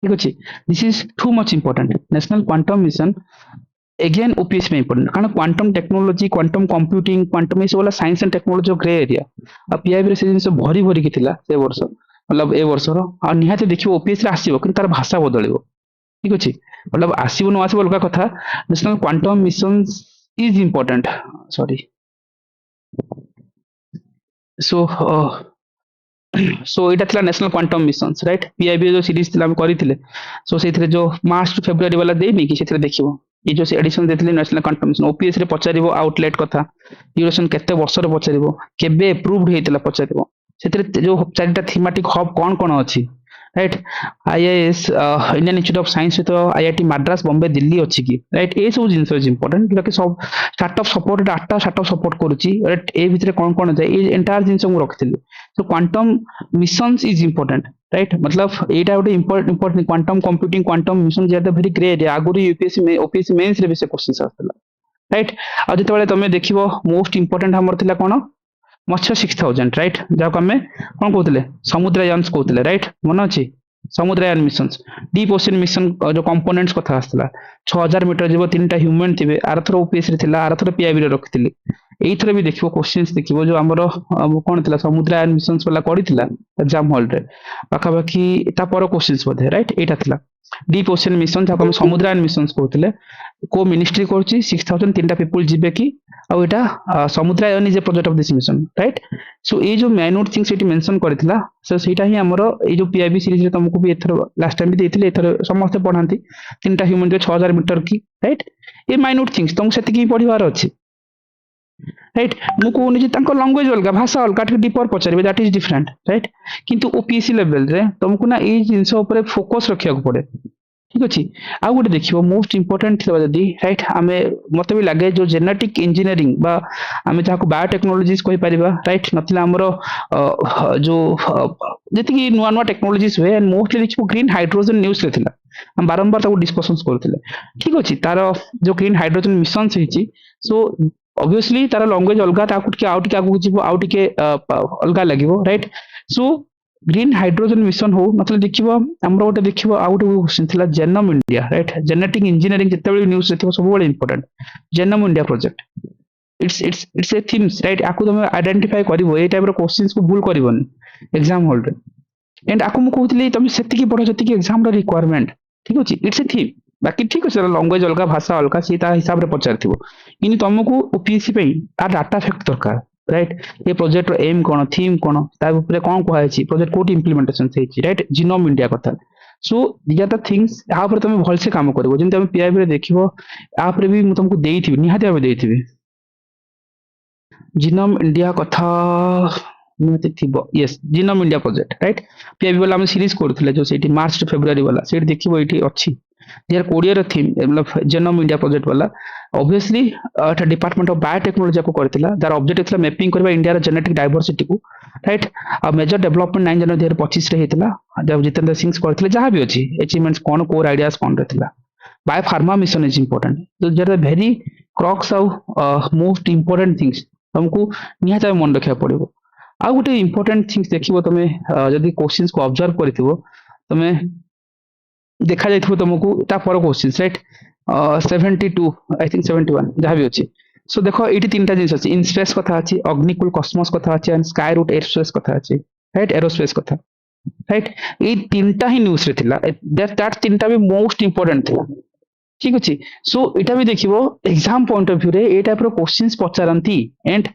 ठीक अछि this is too much important national quantum mission again OPS में इम्पोर्टेंट कारण quantum technology quantum computing quantum ये सब science and technology grey area आ पीआईबी रे से जिंस भरी भरी की थिला से वर्ष मतलब ए वर्षर आ निहाते देखिबो ओपीएस रे आसीबो किंतु तार भाषा बदलिबो ठीक अछि मतलब आसीबो न आसीबो अलगा कथा national quantum mission is important sorry so so इटा थिला national quantum missions right PIB जो सीरीज थिला हम करिथिले सो सेथिरे जो मार्च टू फेब्रुआरी वाला देनी कि सेथिरे देखिबो ये जो एडिशन देथिले नेशनल क्वांटम मिशन ओपीएस रे पचारिबो आउटलेट कथा ड्यूरेशन केते वर्ष रे पचारिबो केबे अप्रूव्ड हेतिला पचारिबो सेथिरे जो चारिटा थीमेटिक हब कोन कोन अछि right IIS Indian institute of science तो आईआईटी मद्रास बॉम्बे दिल्ली अछि की राइट ए सब जिंस इज इंपोर्टेंट कि सब startup support data startup support करूची राइट ए भितरे कोन कोन जाय ए एंटायर जिंस मु रखथिली so quantum missions is important right मतलब एटा गोटे important quantum computing quantum mission जे वेरी ग्रे एरिया आगुरी यूपीएससी में ओपीएससी मेंस रे भी से क्वेश्चंस आसला राइट आ जते बेले तमे देखिबो मोस्ट इंपोर्टेंट हमर थिला कोन मत्स्य 6000 राइट जाको हमें कोन कहतले समुद्रयान कहतले राइट मन अछि Samudrayaan mission deep ocean mission जो कंपोनेंट्स कथा आसला 6000 मीटर जीव तीनटा ह्यूमन थिबे आरथर ओपीएस रे थिला आरथर पीआईबी रे रखथिली एथरे भी देखिबो क्वेश्चंस देखिबो जो हमर कोन थिला समुद्रयान मिशन वाला करिथिला एग्जाम हॉल रे पाखा बाकी ता पर क्वेश्चंस बधे राइट एटा थिला डीप ओशन मिशन जाको हम समुद्रयान मिशन कहतले को मिनिस्ट्री करछि 6000 तीनटा पीपल जिबे की आ एटा Samudrayaan is a project of this mission right so ये जो माइन्यूट थिंग्स एटी मेंशन करथिला सो सेटा ही हमर ए जो पीआईबी सीरीज रे तुमको भी एथर लास्ट टाइम भी देथिले एथर समस्त पढांती तीनटा ह्यूमन जो 6000 मीटर की राइट ये माइन्यूट थिंग्स तुमको सेति की पढिबार अछि राइट मु कहूनी जे तांको लैंग्वेज अलगा भाषा अलगा डीपर पचारिबे दैट इज डिफरेंट राइट किंतु ओपीएससी लेवल रे तुमको ना ए जिंस ऊपर फोकस रखिया को पड़े ठीक अछि आ गोटे देखिबो मोस्ट इंपोर्टेंट थिबा जदी राइट आमे मते भी लागे जो जेनेटिक इंजीनियरिंग बा आमे जाको बायोटेक्नोलॉजीज कहि परिबा राइट नथिला हमरो जो जति कि नुवा नुवा टेक्नोलॉजीज हुए एंड मोस्टली देखिबो ग्रीन हाइड्रोजन न्यूज रे थिला हम बारंबार ताको डिस्कशंस करथिले ठीक अछि तारो जो ग्रीन हाइड्रोजन मिशन हिची सो ऑब्वियसली तार लैंग्वेज अलगा ताकू के आगु जीवो अलगा लागिवो right so green hydrogen mission हो मतलब देखिबो हमरो गोटे देखिबो आउट क्वेश्चन थिला genome India right genetic engineering जते बेले न्यूज़ रेथिबो सब बेले important genome India project it's a themes right आकु तुम आइडेंटिफाई करिवो ए टाइप रो क्वेश्चंस को भूल करिवोन एग्जाम हॉल रे एंड आकु मु कहउतली तुम सेति की पढो जति की एग्जाम रो रिक्वायरमेंट ठीक अछि इट्स ए थीम बाकी ठीक अछि लैंग्वेज अलगा भाषा अलगा सी ता हिसाब रे पचारथिबो किनि तुमको ओपीएससी पे आ डाटा फैक्ट दरकार राइट ये प्रोजेक्ट रो एम कोन थीम कोन ता ऊपर कोन कहै छी प्रोजेक्ट कोटी इंप्लीमेंटेशन से छी राइट जीनोम इंडिया कथा so this are the things आ ऊपर तुम भल से काम करबो जेम तुम पीआईबी रे देखिबो आ ऊपर भी मु तुमको देइथिबि निहाते भाबे देइथिबि जीनोम इंडिया कथा निहाते थिबो yes genome India project right PIB वाला हम सीरीज करथिले जो सेठी मार्च टू फेब्रुआरी वाला सेठी देखिबो एठी अछि देयर कोरियर थीम मतलब जीनोम इंडिया प्रोजेक्ट वाला ऑब्वियसली डिपार्टमेंट ऑफ बायोटेक्नोलॉजी को करथिला दार ऑब्जेक्टिव थिला मैपिंग करबा इंडिया रो जेनेटिक डाइवर्सिटी को राइट आ मेजर डेवलपमेंट 9 जनवरी 2025 रे हेतिला जब जितेंद्र सिंह करथिले जहां भी अछि अचीवमेंट्स कोन कोर आइडियाज कोन रहथिला bio pharma mission is important तो there are very crux of most important things हमको निहात मन रखिया पड़िबो आ गोटे इंपोर्टेंट थिंग्स देखिबो तमे जदी क्वेश्चंस को ऑब्जर्व करथिबो तमे देखा जाइथिबो तुमको ता पर क्वेश्चंस राइट 72 आई थिंक 71 जहां भी अछि सो देखो एटी तीनटा जिंस अछि इन स्पेस कथा अछि अग्निकुल कॉस्मोस कथा अछि and Skyroot aerospace कथा अछि राइट एरोस्पेस कथा राइट ए तीनटा ही न्यूज़ रे थिला दैट तीनटा भी मोस्ट इंपोर्टेंट थिला ठीक अछि सो एटा भी देखिबो एग्जाम पॉइंट ऑफ व्यू रे ए टाइप रो क्वेश्चंस पचारंती एंड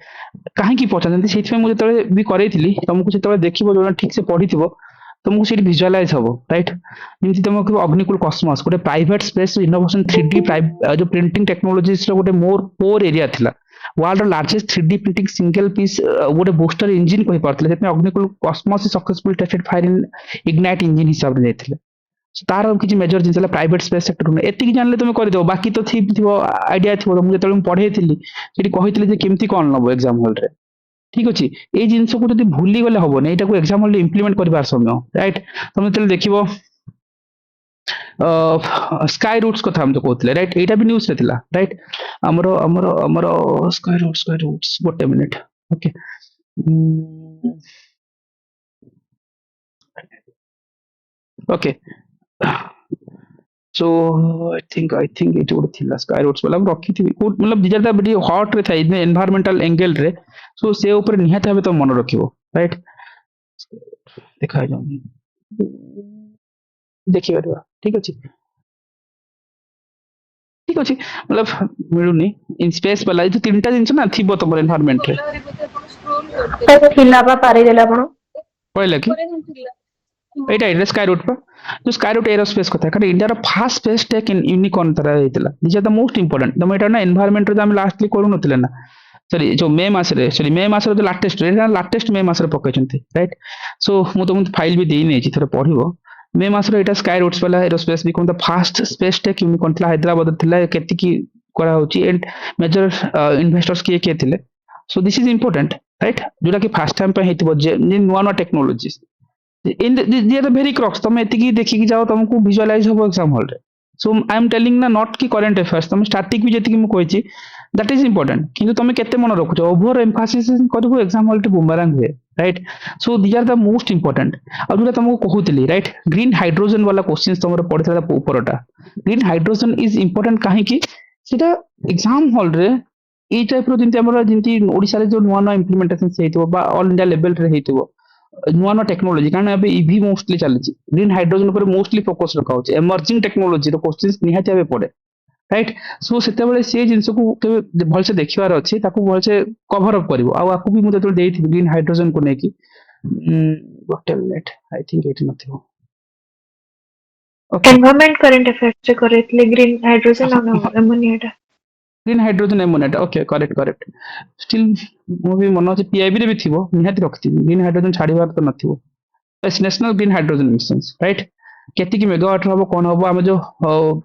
काहे की पचारंती सेति में मु जतले भी करैथिली तुमको जतले देखिबो जो ठीक से पढिथिबो तुमको सीट विजुअलाइज हबो राइट जेमति तुमको अग्निकुल कॉस्मोस गोटे प्राइवेट स्पेस इनोवेशन 3D जो प्रिंटिंग टेक्नोलॉजीज रो गोटे मोर कोर एरिया थिला world largest 3D printing single piece गोटे बूस्टर इंजन कहि पारथिले सेति Agnikul Cosmos successful tested fire in ignite engine हिसाब रे जायथिले तार किछि मेजर जिनसला प्राइवेट स्पेस सेक्टर में एति कि जानले तुम करि दो बाकी तो थिबो आइडिया थिबो मु जतले पढैथिली सेति कहिथिले जे केमति कोन नबो एग्जाम हॉल रे ठीक अच्छे ये जिनस को जब भूली गले हम यहाँ को एग्जाम हल इम्प्लीमेंट कर समय राइट तुम जो देख स्काई रूट्स कथा हम जो कहते राइट यहाँ भी न्यूज रे राइट आमर आमर आमर स्काई रूट्स गोटे minute okay okay so I think ये गोटे थिला स्काई रूट्स वाला रखी थी मतलब जिजा भिडियो हॉट रे थाई एनवायरमेंटल एंगल रे सो से ऊपर निहात भाबे तो मन रखिबो राइट देखा जाउनी देखि परबा ठीक अछि ठीक अछि मतलब मिलुनी इन स्पेस वाला जो तीनटा जिंस ना थिबो तमर एनवायरमेंट रे ଗଲାରେ ବୋଧେ ଆପଣ scroll କରିଦେଲେ तो थिला बा पारी देला आपण କହିଲା କି ଉପରେ ହିଁ ଥିଲା। ଏଇଟା ଏଇଟା ସ୍କାଇ ରୁଟ୍ ପା ଯୋଉ ସ୍କାଇ ରୁଟ୍ ଏରୋସ୍ପେସ୍ କଥା କାରଣ ଇଣ୍ଡିଆର ଫାଷ୍ଟ ସ୍ପେସ୍ ଟେକ୍ ୟୁନିକର୍ନ ତାର ହେଇଥିଲା this R the most important ତମେ ଏଇଟା ନା ଏନଭାୟରमेଣ୍ଟ ରେ ଆମେ ଲାଷ୍ଟଲି କରୁନଥିଲେ ନା ସରି ଯୋଉ ମେ ମାସରେ ଯୋଉ ଲାଟେଷ୍ଟ ମେ ମାସରେ ପକେଇଛନ୍ତି ରାଇଟ୍ ସୋ ମୁଁ ତମକୁ ଫାଇଲ ବି ଦେଇ ନେଇଛି ଥରେ ପଢିବ ମେ ମାସରେ ଏଇଟା ସ୍କାଇ ରୁଟ୍ସ ବାଲା ଏରୋସ୍ପେସ୍ ବି the first space tech unicorn ଥିଲା ହାଇଦ୍ରାବାଦ ଥିଲା କେତିକି କରାହଉଛି ଏଣ୍ଡ ମେଜର ଇନଭେଷ୍ଟର୍ସ କିଏ କିଏ ଥିଲେ so this is important right ଯୋଉଟା କି ଫାଷ୍ଟ ଟାଇମ୍ ପାଇଁ ହେଇଥିବ ଯେ ନୂଆ ନୂଆ technologies in they are the very crux ତମେ ଏତିକି ଦେଖିକି ଯାଅ ତମକୁ ଭିଜୁଆଲାଇଜ ହବ ଏକ୍ସାମ ହଲ ରେ ସୋ ଆଇ ଏମ୍ ଟେଲିଂ ନା ନଟ୍ କି କରେଣ୍ଟ ଆଫେୟାର୍ସ ତମେ ଷ୍ଟାଟିକ ବି ଯେତିକି ମୁଁ କହିଛି ଦ୍ୟାଟ୍ ଇଜ ଇମ୍ପୋର୍ଟାଣ୍ଟ କିନ୍ତୁ ତମେ କେତେ ମନେ ରଖୁଛ ଓଭର ଏମ୍ଫାସିସ୍ କରିବୁ ଏକ୍ସାମ ହଲ ଟେ ବୁମରାଙ୍ଗ ହୁଏ right so they are the most important ଆଉ ଯୋଉଟା ତମକୁ କହୁଥିଲି ରାଇଟ୍ ଗ୍ରୀନ୍ ହାଇଡ୍ରୋଜେନ ବାଲା କ୍ୱେଶ୍ଚିନ୍ସ ତମର ପଡିଥିଲା ଉପରଟା ଗ୍ରୀନ୍ ହାଇଡ୍ରୋଜେନ ଇଜ ଇମ୍ପୋର୍ଟାଣ୍ଟ କାହିଁକି ସେଟା ଏକ୍ସାମ ହଲ ରେ ଏଇ ଟାଇପ ର ଯେମିତି ଓଡିଶାରେ ଯୋଉ ନୂଆ ନୂଆ ଇମ୍ପ୍ଲିମେଣ୍ଟେସନ ହେଇଥିବ ବା ଅଲ ଇଣ୍ଡିଆ ଲେଭେଲ ରେ ହେଇଥିବ ନୂଆ ନୂଆ ଟେକ୍ନୋଲୋଜି କାରଣ ଏବେ ଇଭି ମୋଷ୍ଟଲି ଚାଲିଛି ଗ୍ରୀନ୍ ହାଇଡ୍ରୋଜେନ ଉପରେ ମୋଷ୍ଟଲି ଫୋକସ ରଖାଉଛି ଏମର୍ଜିଂ ଟେକ୍ନୋଲୋଜିର କ୍ୱେଶ୍ଚିନ୍ସ ନିହାତି ଭାବେ ପଡେ ରାଇଟ୍ ସୋ ସେତେବେଳେ ସେ ଜିନିଷକୁ କେବେ ଭଲସେ ଦେଖିବାର ଅଛି ତାକୁ ଭଲସେ କଭର ଅପ୍ କରିବ ଆଉ ଆକୁ ବି ମୁଁ ଯେତେବେଳେ ଦେଇଥିଲି ଗ୍ରୀନ୍ ହାଇଡ୍ରୋଜେନକୁ ନେଇକି ଗୋଟେ ମିନିଟ୍ ଆଇ ଥିଙ୍କ ଏଇଠି ନଥିବ ଓକେ एनवायरमेंट करंट अफेयर्स से करेक्टली ग्रीन हाइड्रोजन और ammonia green hydrogen ammonia okay correct correct still ମୁଁ ବି ମନେ ଅଛି ପିଆଇବି ରେ ବି ଥିବ ନିହାତି ରଖିଥିବି ଗ୍ରୀନ୍ ହାଇଡ୍ରୋଜେନ ଛାଡ଼ିବାର ତ ନଥିବ ନ୍ୟାସନାଲ ଗ୍ରୀନ୍ ହାଇଡ୍ରୋଜେନ ମିଶନ୍ସ ରାଇଟ୍ କେତିକି ମେଗାୱାଟ ହବ କଣ ହବ ଆମେ ଯୋଉ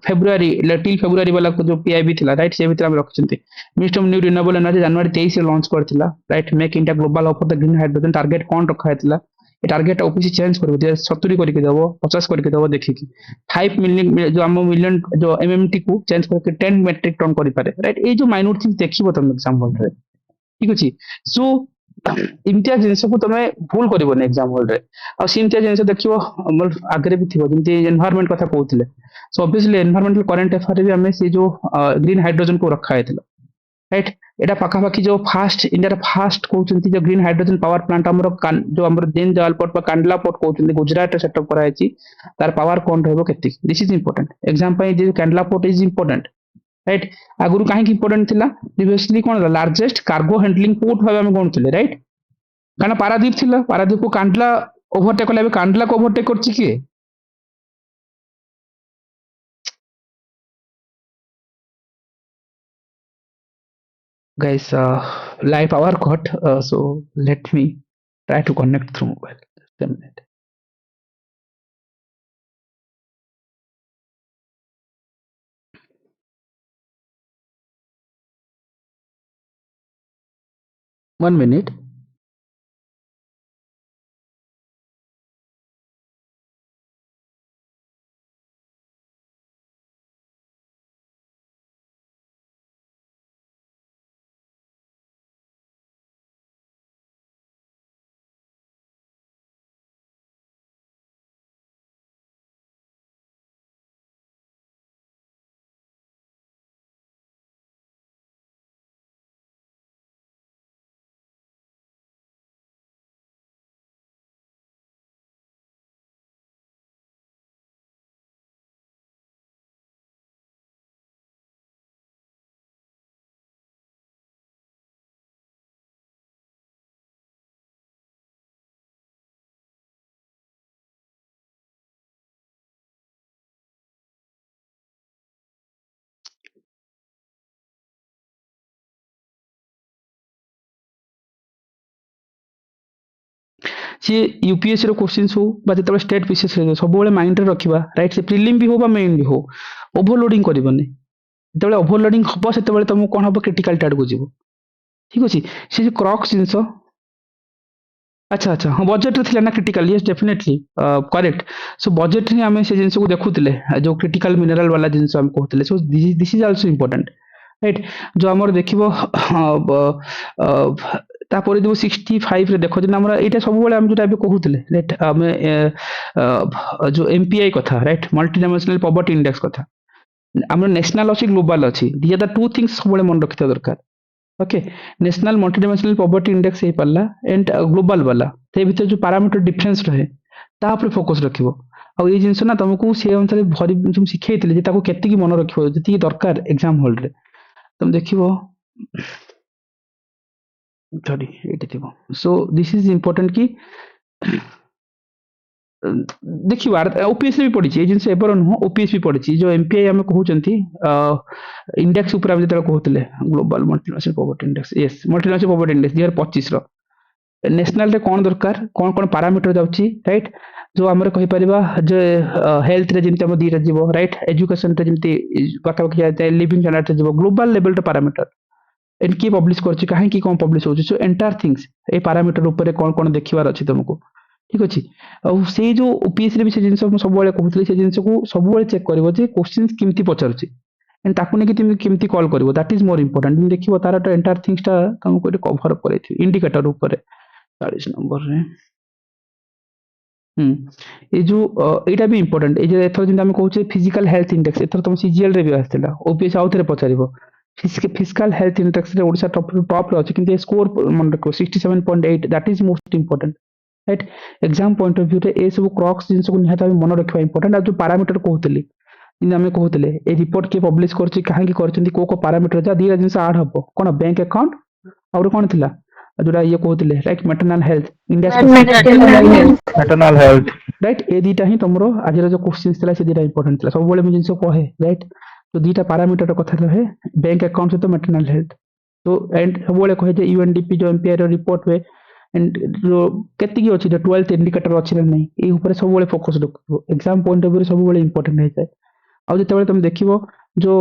ଫେବୃଆରୀ ଟିଲ୍ ଫେବୃଆରୀ ବାଲା ଯୋଉ ପିଆଇବି ଥିଲା ରାଇଟ୍ ସେ ଭିତରେ ଆମେ ରଖିଛନ୍ତି ministry of new renewable energy ଜାନୁଆରୀ 23 ରେ ଲଞ୍ଚ କରିଥିଲା right make India global of the green hydrogen target କଣ ରଖା ହେଇଥିଲା ଏ ଟାର୍ଗେଟ ଓପିସି ଚେଞ୍ଜ କରିବ 70 କରିକି ଦବ 50 କରିକି ଦବ ଦେଖିକି 5 ମିଲିୟନ जो आम मिलियन जो एमएमटी को चेंज करके 10 मेट्रिक टन करे राइट ये जो माइन्यूट थिंग देखिबो तुम एग्जाम हॉल रे ठीक अछि सो इमतिया जिनिस को तुम भूल करबो एग्जाम हॉल रे आ सिमतिया जिनिस देखिबो हमर आगरे भी थिबो जेंति एनवायरनमेंट कथा कहउथिले so obviously environmental current affair भी हमें से जो ग्रीन हाइड्रोजन को रखा हैथिला राइट एटा पाखापाखि जो फास्ट इंडिया फास्ट कहउचंती जो ग्रीन हाइड्रोजन पावर प्लांट हमर जो हमर दिन दयाल पोर्ट पर कांडला पोर्ट कहउचंती गुजरात रे सेटअप करा हैछि तार पावर कोन रहबो केति दिस इज इंपोर्टेंट एग्जाम पे जे Kandla port is important right आगुरु काहे इंपोर्टेंट थिला प्रीवियसली कोन लार्जेस्ट कार्गो हैंडलिंग पोर्ट भाबे हम कोनथिले राइट काना पारादीप थिला पारादीप को कांडला ओवरटेक कला कांडला को ओवरटेक करछि कि guys live power cut so let me try to connect through mobile just a minute 1 minute सी यूपीएससी रो क्वेश्चंस हो बा जेतबे स्टेट पीसीएस सब बेले माइंड रे रखिबा राइट से प्रीलिम भी हो बा मेन भी हो ओवरलोडिंग करबनी जेतबे ओवरलोडिंग हबो सेतबे तुम कोन हबो क्रिटिकल टाइड को जीवो ठीक अछि से क्रॉक्स जिंस अच्छा अच्छा हाँ बजेट थिला ना critical yes definitely correct so budget रे आमे से जिंस को देखुतिले जो क्रिटिकल मिनरल वाला जिंस हम कहउतिले so this is also important right जो हमर देखिबो तापर जो 65 रे देखो जे हमरा एटा सब बेले हम जोटा भी कहउतिले राइट हमें जो एमपीआई कथा right multi dimensional poverty index कथा हमर नेशनल अछि ग्लोबल अछि these are the two things सब बेले मन रखिता दरकार okay national multi dimensional poverty index हे पाला एंड ग्लोबल वाला ते भीतर जो पैरामीटर डिफरेंस रहे ता ऊपर फोकस रखिबो आ ये जिंस ना तुमको से अनुसार भरी तुम सिखेइतिले जे ताको केति की मन रखिबो जति दरकार एग्जाम हॉल रे तुम देखिबो सॉरी एटी थिबो सो दिस इज इंपोर्टेंट कि देखिबा ओपीएस भी पड़ी जिन एबर नुह ओपीएस भी पड़ी जो एमपीआई आम कहते इंडेक्स ऊपर आम जो कहते global multinational poverty index yes multinational poverty index 2025 रो नेशनल रे कौन दरकार कौन कौन पैरामीटर जाउची राइट जो आमर कहि परिबा जो हेल्थ रे जेमति हम दीटा जीवो राइट एजुकेशन रे जेमति पाखा जाय लिविंग स्टैंडर्ड रे जीवो ग्लोबल लेवल रे पैरामीटर एंड की पब्लिश करछि काहे की कोन पब्लिश होछि सो एंटायर थिंग्स ए पैरामीटर ऊपर कौन कौन देखिबार अछि तुमको ठीक अछि आ से जो ओपीएस रे भी से जिंस सब बेले कहउतले से जिंस को सब बेले चेक करबो जे क्वेश्चंस किमती पचारछि एंड ताकू ने कि तुम किमती कॉल करबो दैट इज मोर इंपोर्टेंट तुम देखिबो तार एंटायर थिंग्स ता तुमको कवर अप करैथि इंडिकेटर ऊपर 40 नंबर रे ये जो एटा भी इंपोर्टेंट ए जे एथर जिंदा हम कहउछे फिजिकल हेल्थ इंडेक्स एथर तुम सीजीएल रे भी आस्थिला ओपीएस आउथरे पचारिबो फिजिकल हेल्थ इंडेक्स रे ओडिसा टॉप रे अछि किंतु स्कोर मन रखो 67.8 that is most important right exam point of view रे ए सब क्रॉक्स जिंस को निहात मन रखवा इंपोर्टेंट आ जो पैरामीटर कहउतली जिन हमें कहउतले ए रिपोर्ट के पब्लिश करछि काहे की करछंती को पैरामीटर जा दिरा जिंस ऐड हबो कोन बैंक अकाउंट और कोन थिला जोड़ा ये कहउतले right maternal health index maternal health right ए दीटा ही तुमरो आज जो क्वेश्चंस थिला से दीटा इंपोर्टेंट थिला सब बेले मैं जिंस कहे राइट तो दीटा पैरामीटर कथा रहे बैंक अकाउंट से तो मैटरनल हेल्थ तो एंड सब बेले कहे जे यूएनडीपी जो एमपीआई रो रिपोर्ट वे एंड जो केति की अछि जो 12th इंडिकेटर अछि ना नहीं ए ऊपर सब बेले फोकस रखो एग्जाम पॉइंट ऑफ व्यू सब बेले इंपोर्टेंट है जाय आ जते बेले तुम देखिबो जो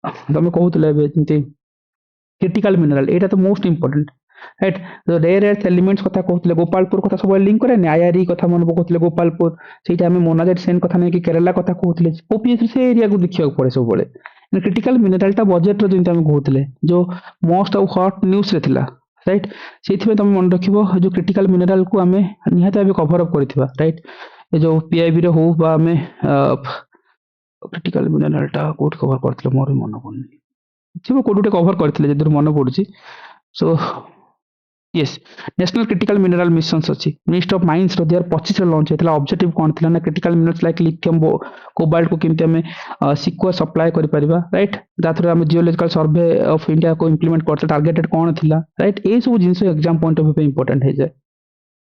तुम कहउतले जेंति क्रिटिकल मिनरल एटा तो मोस्ट इंपोर्टेंट राइट जो रेयर अर्थ एलिमेंट्स कथा कहउतले गोपालपुर कथा सब लिंक करे ने आईआरई कथा मन कहउतले गोपालपुर सेटा हमें मोनाजेट सेन कथा नै कि केरला कथा कहउतले ओपीएस से एरिया को देखियो पड़े सब बेले क्रिटिकल मिनरल टा बजेट रो जेंति हम कहउतले जो मोस्ट ऑफ हॉट न्यूज़ रे थिला राइट से तुम मन रखिबो जो क्रिटिकल मिनरल को हमें निहात भाबे कवर अप करथिबा राइट ए जो पीआईबी रे हो बा हमें क्रिटिकल मिनरल टा कोड कवर करथिले मोर मन पड़नी थिबो कोडुटे कवर करथिले जदि मन पड़ुची so yes national critical mineral missions अछि मिनिस्ट्री ऑफ माइंस रो 2025 रे लॉन्च हेतला ऑब्जेक्टिव कोन थिला ना critical minerals like lithium cobalt को केमते हमें सिक्योर सप्लाई करि परिबा राइट दाथरे हम जियोलॉजिकल सर्वे ऑफ इंडिया को इंप्लीमेंट करते टारगेटेड कोन थिला राइट ए सब जिंस एग्जाम पॉइंट ऑफ व्यू पे इंपोर्टेंट है जाय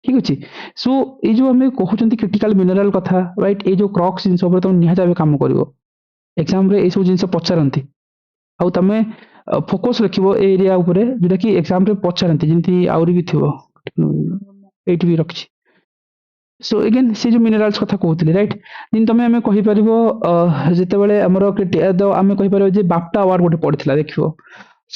ठीक अछि सो ए जो हमें कहउचंती क्रिटिकल मिनरल कथा राइट ए जो क्रॉक्स जिंस ऊपर तुम निहात भाबे काम करिवो एग्जाम रे ए सब जिंस पचारंती आ तमे फोकस रखिबो ए एरिया ऊपर जेटा कि एग्जाम रे पचारंती जेंति आउरी भी थिबो एट भी रखछि सो अगेन से जो मिनरल्स कथा कहउतले राइट दिन तमे हमें कहि परिबो जते बेले हमरो हमें कहि परिबो जे बाफ्टा अवार्ड गोटे पड़िथिला देखिबो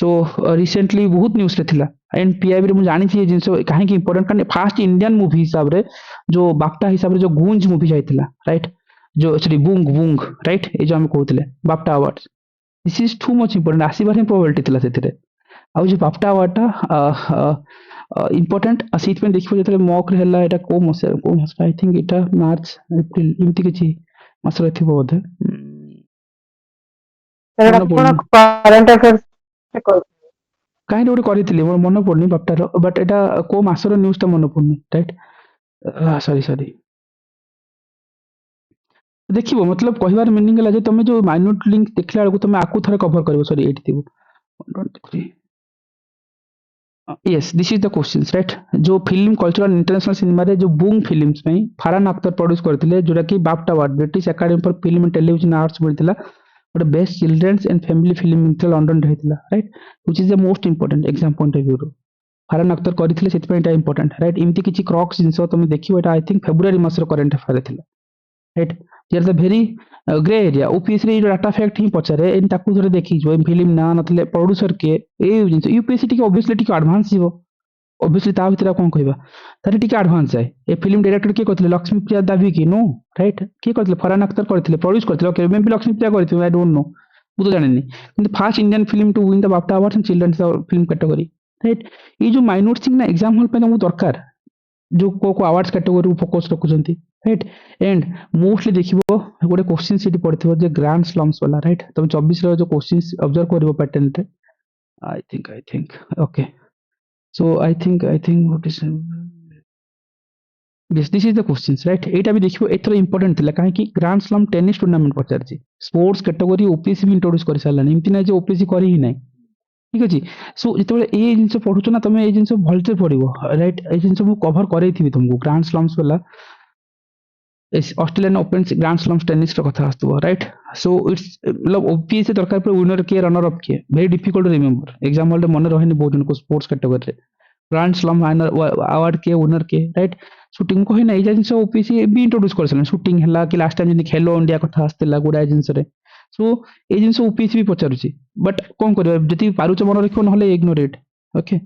सो रिसेंटली बहुत न्यूज़ रे थिला एंड पीआईबी रे मु जानि छी जिंस काहे कि इंपोर्टेंट काने फर्स्ट इंडियन मूवी हिसाब रे जो बाफ्टा हिसाब रे जो गूंज मूवी जाइथिला राइट जो सॉरी बूंग बूंग राइट ए जो हम कहउतले BAFTA award this is too much important आसीबार ही प्रोबेबिलिटी थिला सेतिरे आ जो बाफ्टा अवार्ड टा इंपोर्टेंट आ सीट में देखिबो जतले मॉक रे हला एटा को मस I think Etah March April इमति किछि मास रे थिबो बोधे करंट अफेयर्स काहे गोटे करिथिले मोर मन पड़नी बाफ्टा रो बट एटा को मास रो न्यूज़ ता मन पड़नी राइट सॉरी देखिबो मतलब कहिबार मीनिंग हला जे तमे जो माइन्यूट लिंक देखला बेलको तमे आकु थरे कवर करबो सॉरी एटी थिबो 123 yes this is the questions right जो फिल्म कल्चरल इंटरनेशनल सिनेमा रे जो बूम फिल्म्स में फरहान अख्तर प्रोड्यूस करथिले जोटा कि BAFTA award British Academy for film and television arts मिलथिला गोटे best children's and family film मिलथिला लंडन रे हेतिला right which is the most important exam point of view रो फरहान अख्तर करथिले सेति पॉइंट इंपोर्टेंट राइट इमति किछि क्रॉक्स जिंस तमे देखिबो एटा आई थिंक फेब्रुअरी मास रो करंट अफेयर थिला right there is a very grey area OPS रे डाटा फैक्ट ही पचारे इन ताकू थोड़े देखि जो फिल्म ना नथले प्रोड्यूसर के ए जिंस यूपीएससी टिके ऑब्वियसली टिके एडवांस जीवो ऑब्वियसली ता भितर कोन कहबा तारे टिके एडवांस जाए ए फिल्म डायरेक्टर के करथिले लक्ष्मी प्रिया दावी की नो राइट के करथिले फरहान अख्तर करथिले प्रोड्यूस करथिले okay may be Lakshmi Priya करथिले आई डोंट नो मु तो जानिनी किंतु first Indian film to win the BAFTA awards in children's film category right ये जो माइनर थिंग ना एग्जाम हॉल पे तुमको दरकार जो को अवार्ड्स कैटेगरी फोकस रखुचंती राइट एंड मोस्टली देखिबो गोटे क्वेश्चन सीटी पड़थिबो जे ग्रांड स्लम्स वाला राइट तुम 24 रो जो क्वेश्चंस ऑब्जर्व करबो पैटर्न रे I think okay so I think what is this is the questions right एटा भी देखिबो एथरो इंपोर्टेंट थिला काहे कि ग्रांड स्लम टेनिस टूर्नामेंट पचारची स्पोर्ट्स कैटेगरी ओपीएससी भी इंट्रोड्यूस कर सारलानी एमती ना जे ओपीएससी करी ही नाही ठीक अछि सो जेतबे ए जिंस पढुछ ना तमे ए जिंस भलसे पढिबो राइट ए जिंस मु कवर करै थिबि तुमको ग्रांड स्लम्स वाला Australian open grand slams tennis रो कथा आस्तबो राइट सो इट्स मतलब ओपीएससी दरकार पर विनर के रनर अप के very difficult to remember exam hall मन रहनी बहुत जन को स्पोर्ट्स कैटेगरी रे ग्रांड स्लम अवार्ड के विनर के राइट शूटिंग को ना ये जिन ओपीसी भी इंट्रोड्यूस कर शूटिंग है कि लास्ट टाइम खेलो इंडिया कथा आसला गुड़ाए जिनस सो ये जिन ओपीसी भी पचारुची बट कौन कर जी पारुच मन रख ना इग्नोर इट ओके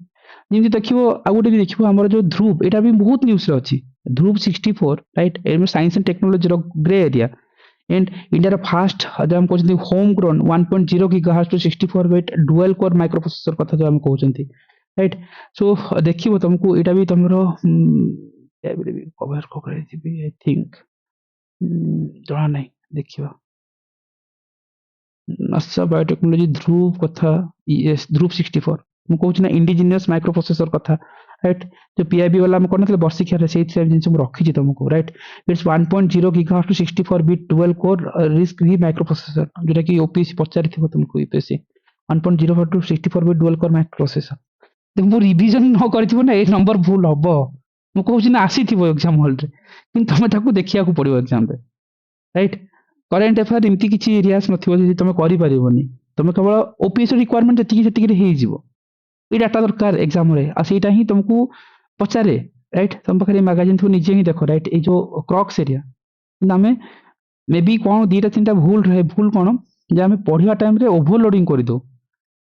जमी देखो आउ गोटे देखो आम जो ध्रुव यहाँ भी बहुत न्यूज अच्छी Dhruv 64 right science and technology grey area and India fast जो हम कहते home grown 1.0 gigahertz to 64 bit dual core microprocessor कथा जो हम कहते राइट सो देखिए तुमको यहाँ भी तुम कवर आई थिंक जना नहीं देखिए नासा बायोटेक्नोलॉजी ध्रुव कथा यस ध्रुव 64 मु कहूँ ना इंडिजिनियस माइक्रोप्रोसेसर कथा राइट जो पीआईबी वाला हम करन वर्षिका से जिन रखी तुमको right it's 1.0 gigahertz to 64 bit dual core RISC भी माइक्रोप्रोसेसर जोटा कि ओपीएससी पचारि तुमको UPSC 1.0 to 64 bit dual core microprocessor तुमको रिवीजन न कर ना ये नंबर भूल हम मु कहूँ ना आसी एग्जाम हॉल रे किंतु तुम ताको देखिया को पड़ो एग्जाम रे राइट करेंट अफेयर एमती किसी एरियास नथिबो जे तुम करि परिबोनी तुम केवल ओपीएससी रिक्वायरमेंट जति सेति रे हे जिवो ए डाटा दरकार एग्जाम रे आ सेटा ही तुमको पचारे राइट तुम पाखरे मैगजीन थु निजे ही देखो राइट ए जो क्रॉक्स एरिया नामे मे बी कोन दीटा तीनटा भूल रहे भूल कोन जे हमें पढ़िया टाइम रे ओवरलोडिंग करि दो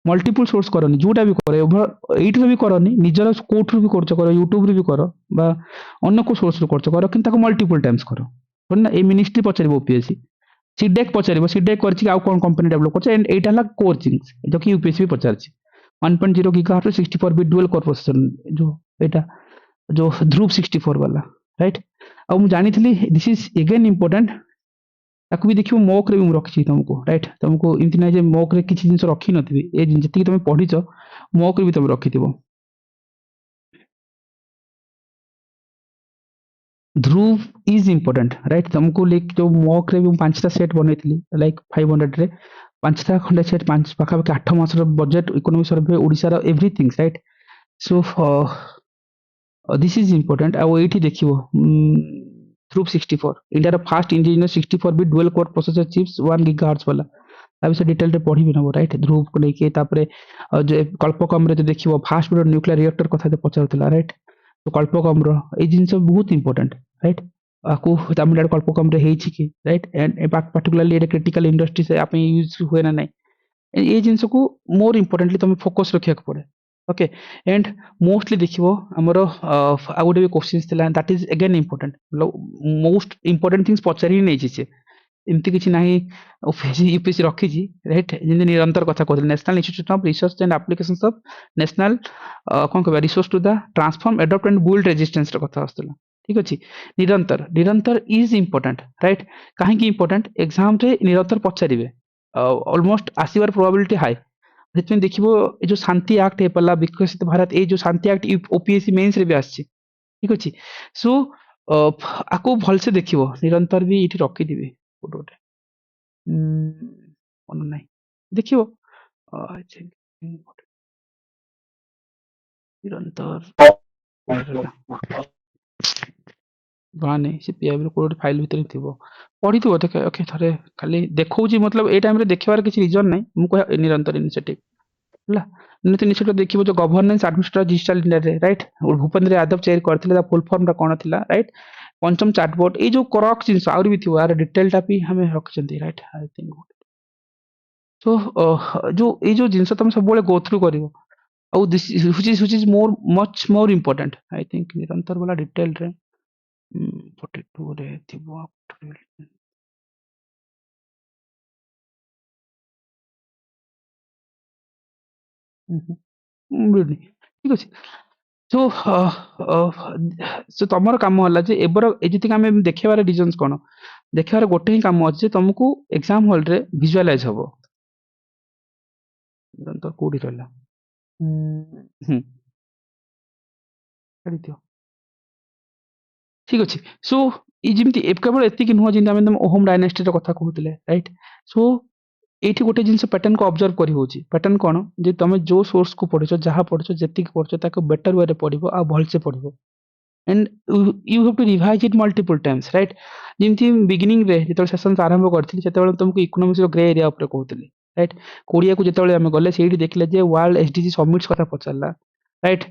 मल्टीपल सोर्स करनी जोटा भी करे ओवर एइट भी करनी निजर कोर्ट रू भी करछ करो यूट्यूब रे भी करो बा अन्य को सोर्स रू करछ करो किंतु ताको मल्टीपल टाइम्स करो ना ए मिनिस्ट्री पचारिबो ओपीएससी सीडेक पचारिबो सीडेक करछि आउ कोन कंपनी डेवलप करछ and Etah La core things जो कि यूपीएससी भी पचारछि 1.0 gigahertz 64 bit dual core processor जो एटा जो ध्रुव 64 वाला राइट आ मु जानि थली दिस इज अगेन इंपोर्टेंट ताकू भी देखियो मॉक रे भी रखी तुमको राइट तुमको इमती ना जे मॉक रे किछि जिंस रखी नथिबी ए जति तुम पढिछ मॉक रे भी तुम रखिथिबो ध्रुव इज इंपोर्टेंट राइट तुमको लाइक जो मॉक रे भी पांचटा सेट बनैथिली लाइक 500 रे पांचटा खंडे सेट पांच पाखा 8 मास रो बजट इकोनॉमी सर्वे ओडिसा रो everything right so this is important आ एठी देखिबो Dhruv 64 India first indigenous 64 bit dual core processor chips 1 gigahertz वाला ताबिस डिटेल रे पढी बिना राइट ध्रुव को लेके तापरे जो कल्पकम रे जो देखिबो फास्ट बिट न्यूक्लियर रिएक्टर कथा पचारथिला राइट तो कल्पकम रो ए जिंस बहुत इंपोर्टेंट राइट आकु तमिलनाडु कल्पकम रे हेछि कि right and particularly a critical industry से आपे यूज हुए ना नहीं ए जिंस को मोर इंपोर्टेंटली तुम फोकस रखिया पड़े ओके एंड मोस्टली देखिबो हमरो आ गोटे भी क्वेश्चंस थिला that is again important most important things पचारि नै छी एमती किछि नाही यूपीएससी रखी छी राइट जिन निरंतर कथा कहल national institute of research and applications of national कोन कहबा resource to the transform adopt and build resistance रे कथा आस्तला ठीक अछि निरंतर निरंतर इज इंपोर्टेंट राइट काहे कि इंपोर्टेंट एग्जाम रे निरंतर पचारिबे ऑलमोस्ट आसीबार प्रोबेबिलिटी हाई सेतमें देखिबो ए जो शांति एक्ट हे पल्ला विकसित भारत ए जो शांति एक्ट ओपीएससी मेंस रे भी आछि ठीक अछि सो आको भल से देखिबो निरंतर भी इठी रखि दिबे फोटोटे मन नाही देखिबो आई थिंक निरंतर बाने से पीआईबी कोड फाइल भीतर थिबो पढी थिबो देख ओके थरे खाली देखौची मतलब ए टाइम रे देखबार किछि रीजन नै मु कह निरंतर इनिशिएटिव हला निरंतर इनिशिएटिव देखिबो जो गवर्नेंस एडमिनिस्ट्रेटर डिजिटल इंडिया रे राइट भूपेंद्र यादव चेयर करथिले दा फुल फॉर्म रा कोन थिला राइट पंचम चैटबॉट ए जो क्रॉक्स जिंस आउर भी थिबो यार डिटेल टा भी हमें रखचंती राइट आई थिंक सो जो ए जो जिंस तुम सब बोले गो थ्रू करिवो Oh, this is which is more much more important. I think निरंतर वाला डिटेल रे 42 रे थिबो ବୁଝିଲି ଠିକ ଅଛି ସୋ ସୋ ତମର କାମ ହେଲା ଯେ ଏବେର ଏ ଯେତିକି ଆମେ ଦେଖେଇବାର ରିଜନ୍ସ କଣ ଦେଖେଇବାର ଗୋଟେ ହିଁ କାମ ଅଛି ଯେ ତମକୁ ଏକ୍ସାମ ହଲ ରେ ଭିଜୁଆଲାଇଜ ହବ ନିରନ୍ତର କୋଉଠି ରହିଲା ଛାଡ଼ିଦିଅ ଠିକ ଅଛି ସୋ ଏଇ ଯେମିତି କେବଳ ଏତିକି ନୁହଁ ଯେମିତି ଆମେ ଓହମ ଡାଇନାଷ୍ଟିର କଥା କହୁଥିଲେ ରାଇଟ ସୋ ଏଇଠି ଗୋଟେ ଜିନିଷ ପ୍ୟାଟର୍ନକୁ ଅବଜର୍ଭ କରି ହଉଛି ପ୍ୟାଟର୍ନ କଣ ଯେ ତମେ ଯୋଉ ସୋର୍ସକୁ ପଢିଛ ଯାହା ପଢିଛ ଯେତିକି ପଢିଛ ତାକୁ ବେଟର ୱେରେ ପଢିବ ଆଉ ଭଲସେ ପଢିବ and you have to revise it multiple times right ଯେମିତି ବିଗିନିଂ ରେ ଯେତେବେଳେ ସେସନ ଆରମ୍ଭ କରିଥିଲି ସେତେବେଳେ ତମକୁ ଇକୋନୋମିକ୍ସ ର ଗ୍ରେ ଏରିଆ ଉପରେ କହୁଥିଲି ରାଇଟ କୋରିଆକୁ ଯେତେବେଳେ ଆମେ ଗଲେ ସେଇଠି ଦେଖିଲେ ଯେ ୱାର୍ଲଡ ଏସଡିଜି ସମିଟ୍ସ କଥା ପଚାରିଲା right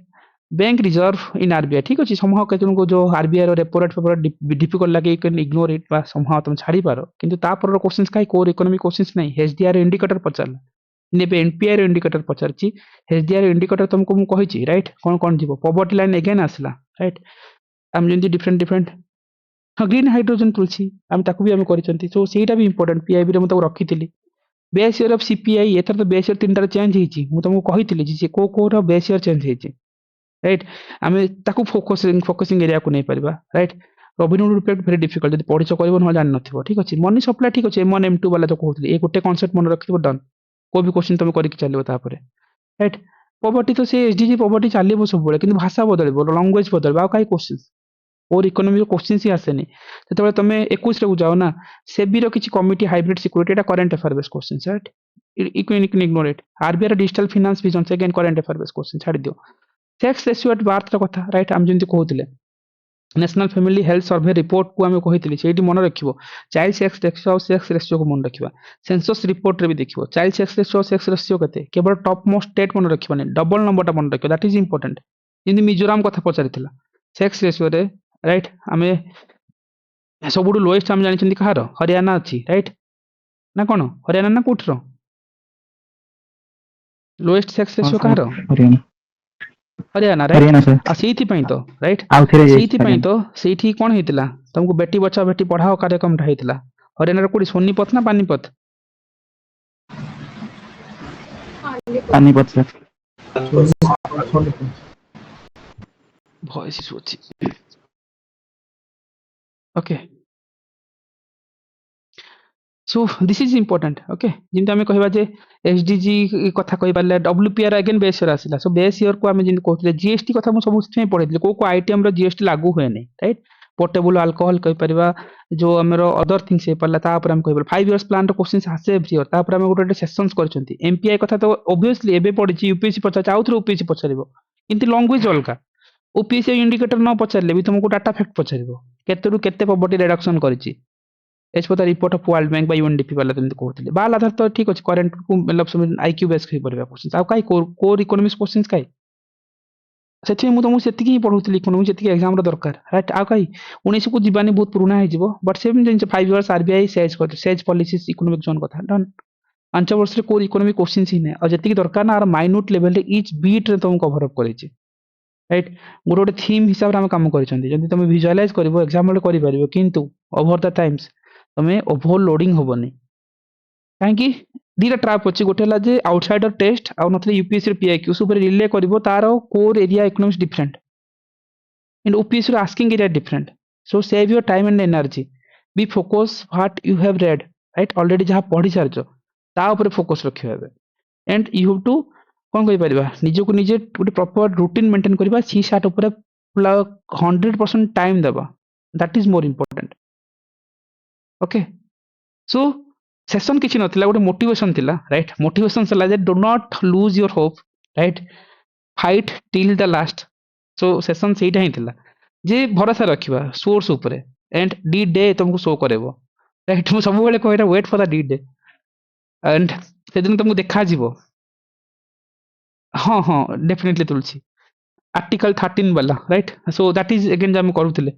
bank reserve in RBI ठीक अच्छे समूह के तुमको जो आरबीआई रेपो रेट फेपर डिफिकल्ट लगे यू कैन इग्नोर इट बा समूह तुम छाड़ी पार किंतु तापर क्वेश्चंस काई कोर इकोनॉमिक क्वेश्चंस नहीं एचडीआर इंडिकेटर पचारला ने एनपीआई रो इंडिकेटर पचारची एचडीआर इंडिकेटर तुमको मु कहिची राइट कोन कोन जीवो पॉवर्टी लाइन अगेन आसला राइट आम जेंती डिफरेंट डिफरेंट हाँ ग्रीन हाइड्रोजन तुलसी आम ताकू भी आम करिसंती सो सेटा भी इंपोर्टेंट पीआईबी रे मु रखिथिली बेस ईयर ऑफ सीपीआई एथर तो बेस ईयर तीनटा चेंज हेची मु तुमको कहिथिली जे को रो बेस ईयर चेंज हेची राइट आमे ताकू फोकसिंग एरिया को नहीं परिबा right revenue reflect very difficult जब पढ़िछ करबो न जान नथिबो ठीक अछि मनी सप्लाई ठीक अछि M1 M2 वाला जो कहउतली ए गोटे कांसेप्ट मन रखिबो डन को भी क्वेश्चन तुम करिक चलिबो तापरे राइट पॉवर्टी तो से एसडीजी पॉवर्टी चलिबो सब बेले किंतु भाषा बदलबो लैंग्वेज बदलबो आ काई क्वेश्चंस और इकोनॉमी क्वेश्चंस ही आसेनी जेतेबेले तमे 21 रे जाओ ना सेबी रो किछि committee hybrid security Etah current affair base questions right you can ignore it RBI digital finance vision again current affair base question छाड़ी दियो सेक्स रेशियो एट बार्थ कथा राइट आम जमी कहते national family health survey report को आम कही से मन रखियो चाइल्ड सेक्स रेशियो और सेक्स रेशियो को मन रखा सेंसस रिपोर्ट रे भी देखियो child sex ratio sex ratio केते केवल टॉप मोस्ट स्टेट मन रखिबनी डबल नंबरटा मन रखियो दैट इज इंपोर्टेंट जिंदी मिजोराम कथा पचारिथिला सेक्स रेशियो रे राइट आमे सबुठु लोएस्ट आम जानिछन्ती कहार हरियाणा अछि राइट ना कोन हरियाणा ना कोठरो लोएस्ट सेक्स रेशियो कहार हरियाणा हरियाणा राइट सर आ सेठी पई तो राइट आउ थेरे सेठी पई तो सेठी कोन हेतिला तुमको बेटी बचाओ बेटी पढ़ाओ कार्यक्रम हेतिला हरियाणा रे कोडी सोनीपत ना Panipat Panipat sir voice issue अछि okay so this is important okay जिंत आमे कहबा जे एसडीजी कथा कहि पाले डब्ल्यूपीआर अगेन बेस ईयर आसिला सो बेस ईयर को आमे जिंत कहथले जीएसटी कथा मु सब उसमे पढितले को आईटीएम रो जीएसटी लागू होय नै राइट पोर्टेबल अल्कोहल कहि परिबा जो हमरो अदर थिंग्स हे पल्ला ता पर हम कहबा 5 इयर्स प्लान रो क्वेश्चंस आसे एवरी ईयर ता पर हम गोटे सेशंस करचंती एमपीआई कथा तो ऑब्वियसली एबे पढिची यूपीएससी पचा चाउथरो यूपीएससी पचारिबो किंतु लैंग्वेज अलका ओपीएससी इंडिकेटर न पचारले भी तुमको डाटा फैक्ट पचारिबो केतेरु केते पॉवर्टी रिडक्शन करिची as per the report of world bank by UNDP वाला तुम कहते बाल आधार तो ठीक अच्छे करेंट को मतलब सब आईक्यू बेस कहि परबा क्वेश्चन आ काई कोर इकोनॉमिक्स क्वेश्चंस काई सेठी मु तुमको सेति ही पढौतली इकोनॉमिक्स जेति एग्जाम रो दरकार राइट आ काई 19 को जीवानी बहुत पुराना है जीवो बट सेम जिन 5 years RBI says policies economic zone कथा डन 5 वर्ष रे कोर इकोनॉमिक क्वेश्चंस ही नै आ जेति दरकार ना आर माइन्यूट लेवल रे ईच बीट रे तुमको कवर अप करिछि राइट गोटे थीम हिसाब रे हम काम करिसंती जदि तुम विजुअलाइज करबो एग्जाम रे करि परिबो किंतु ओवर द टाइम्स तमें ओभरलोडिंग होबनी काहेकि दीटा ट्रैप अछि गोटे हला जे आउटसाइडर टेस्ट आ नथले यूपीएससी पीआईक्यू सुपर रिले करबो तारो core area economics different and OPSC रो asking area different so save your time and energy be focus what you have read right already जहां पढी सारजो ता ऊपर फोकस रखियो हेबे एंड यू हैव टू कोन कहि परिबा निजे को निजे गोटे प्रॉपर रूटीन मेंटेन करबा सी साट ऊपर 100% टाइम देबा that is more important okay so session किछि नथिला गोटे मोटिवेशन थिला राइट मोटिवेशन सला जे do not lose your hope right fight till the last so session सेटा ही थिला जे भरोसा रखिबा सोर्स ऊपर एंड डी डे तुमको शो करेबो राइट मु सब बेले कहरा wait for the D day and से दिन तुमको देखा जीवो हां हां डेफिनेटली तुलसी आर्टिकल 13 वाला right so that is again जे हम करूथिले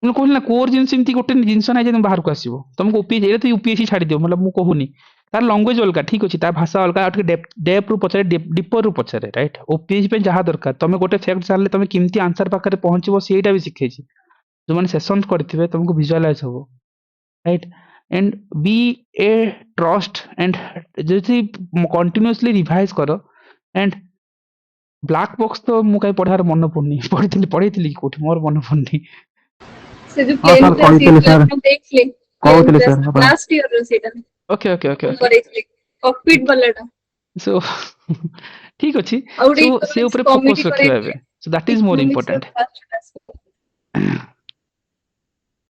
मैं कहली ना कोर जिन सेमती गोटे जिनस ना जे बाहर को आसीबो तुमको ओपीएससी तो यूपीएससी छाड़ी दियो मतलब मु कहूनी तार लैंग्वेज अलग ठीक अच्छे तार भाषा अलग और डेप्थ रु पचारे डीपर रु पचारे राइट ओपीएससी पे जहाँ दरकार तुम गोटे फैक्ट जानले तुम केमती आंसर पाखे पहुंचबो सेटा भी शिखै जो मैंने सेशन करथिबे तुमको विजुअलाइज हो right and be a trust and जैसे कंटिन्यूअसली रिवाइज करो एंड ब्लैक बॉक्स तो मु कहीं पढ़ार मन पड़नी पढ़ी कोठी मोर मन पड़नी से जो हाँ सर, कहते सर। देख ले कहते सर, अपन। लास्ट ईयर रो सेटा okay okay okay correctly cockpit वालाटा सो ठीक अच्छी और से ऊपर फोकस रखिबा so that is more important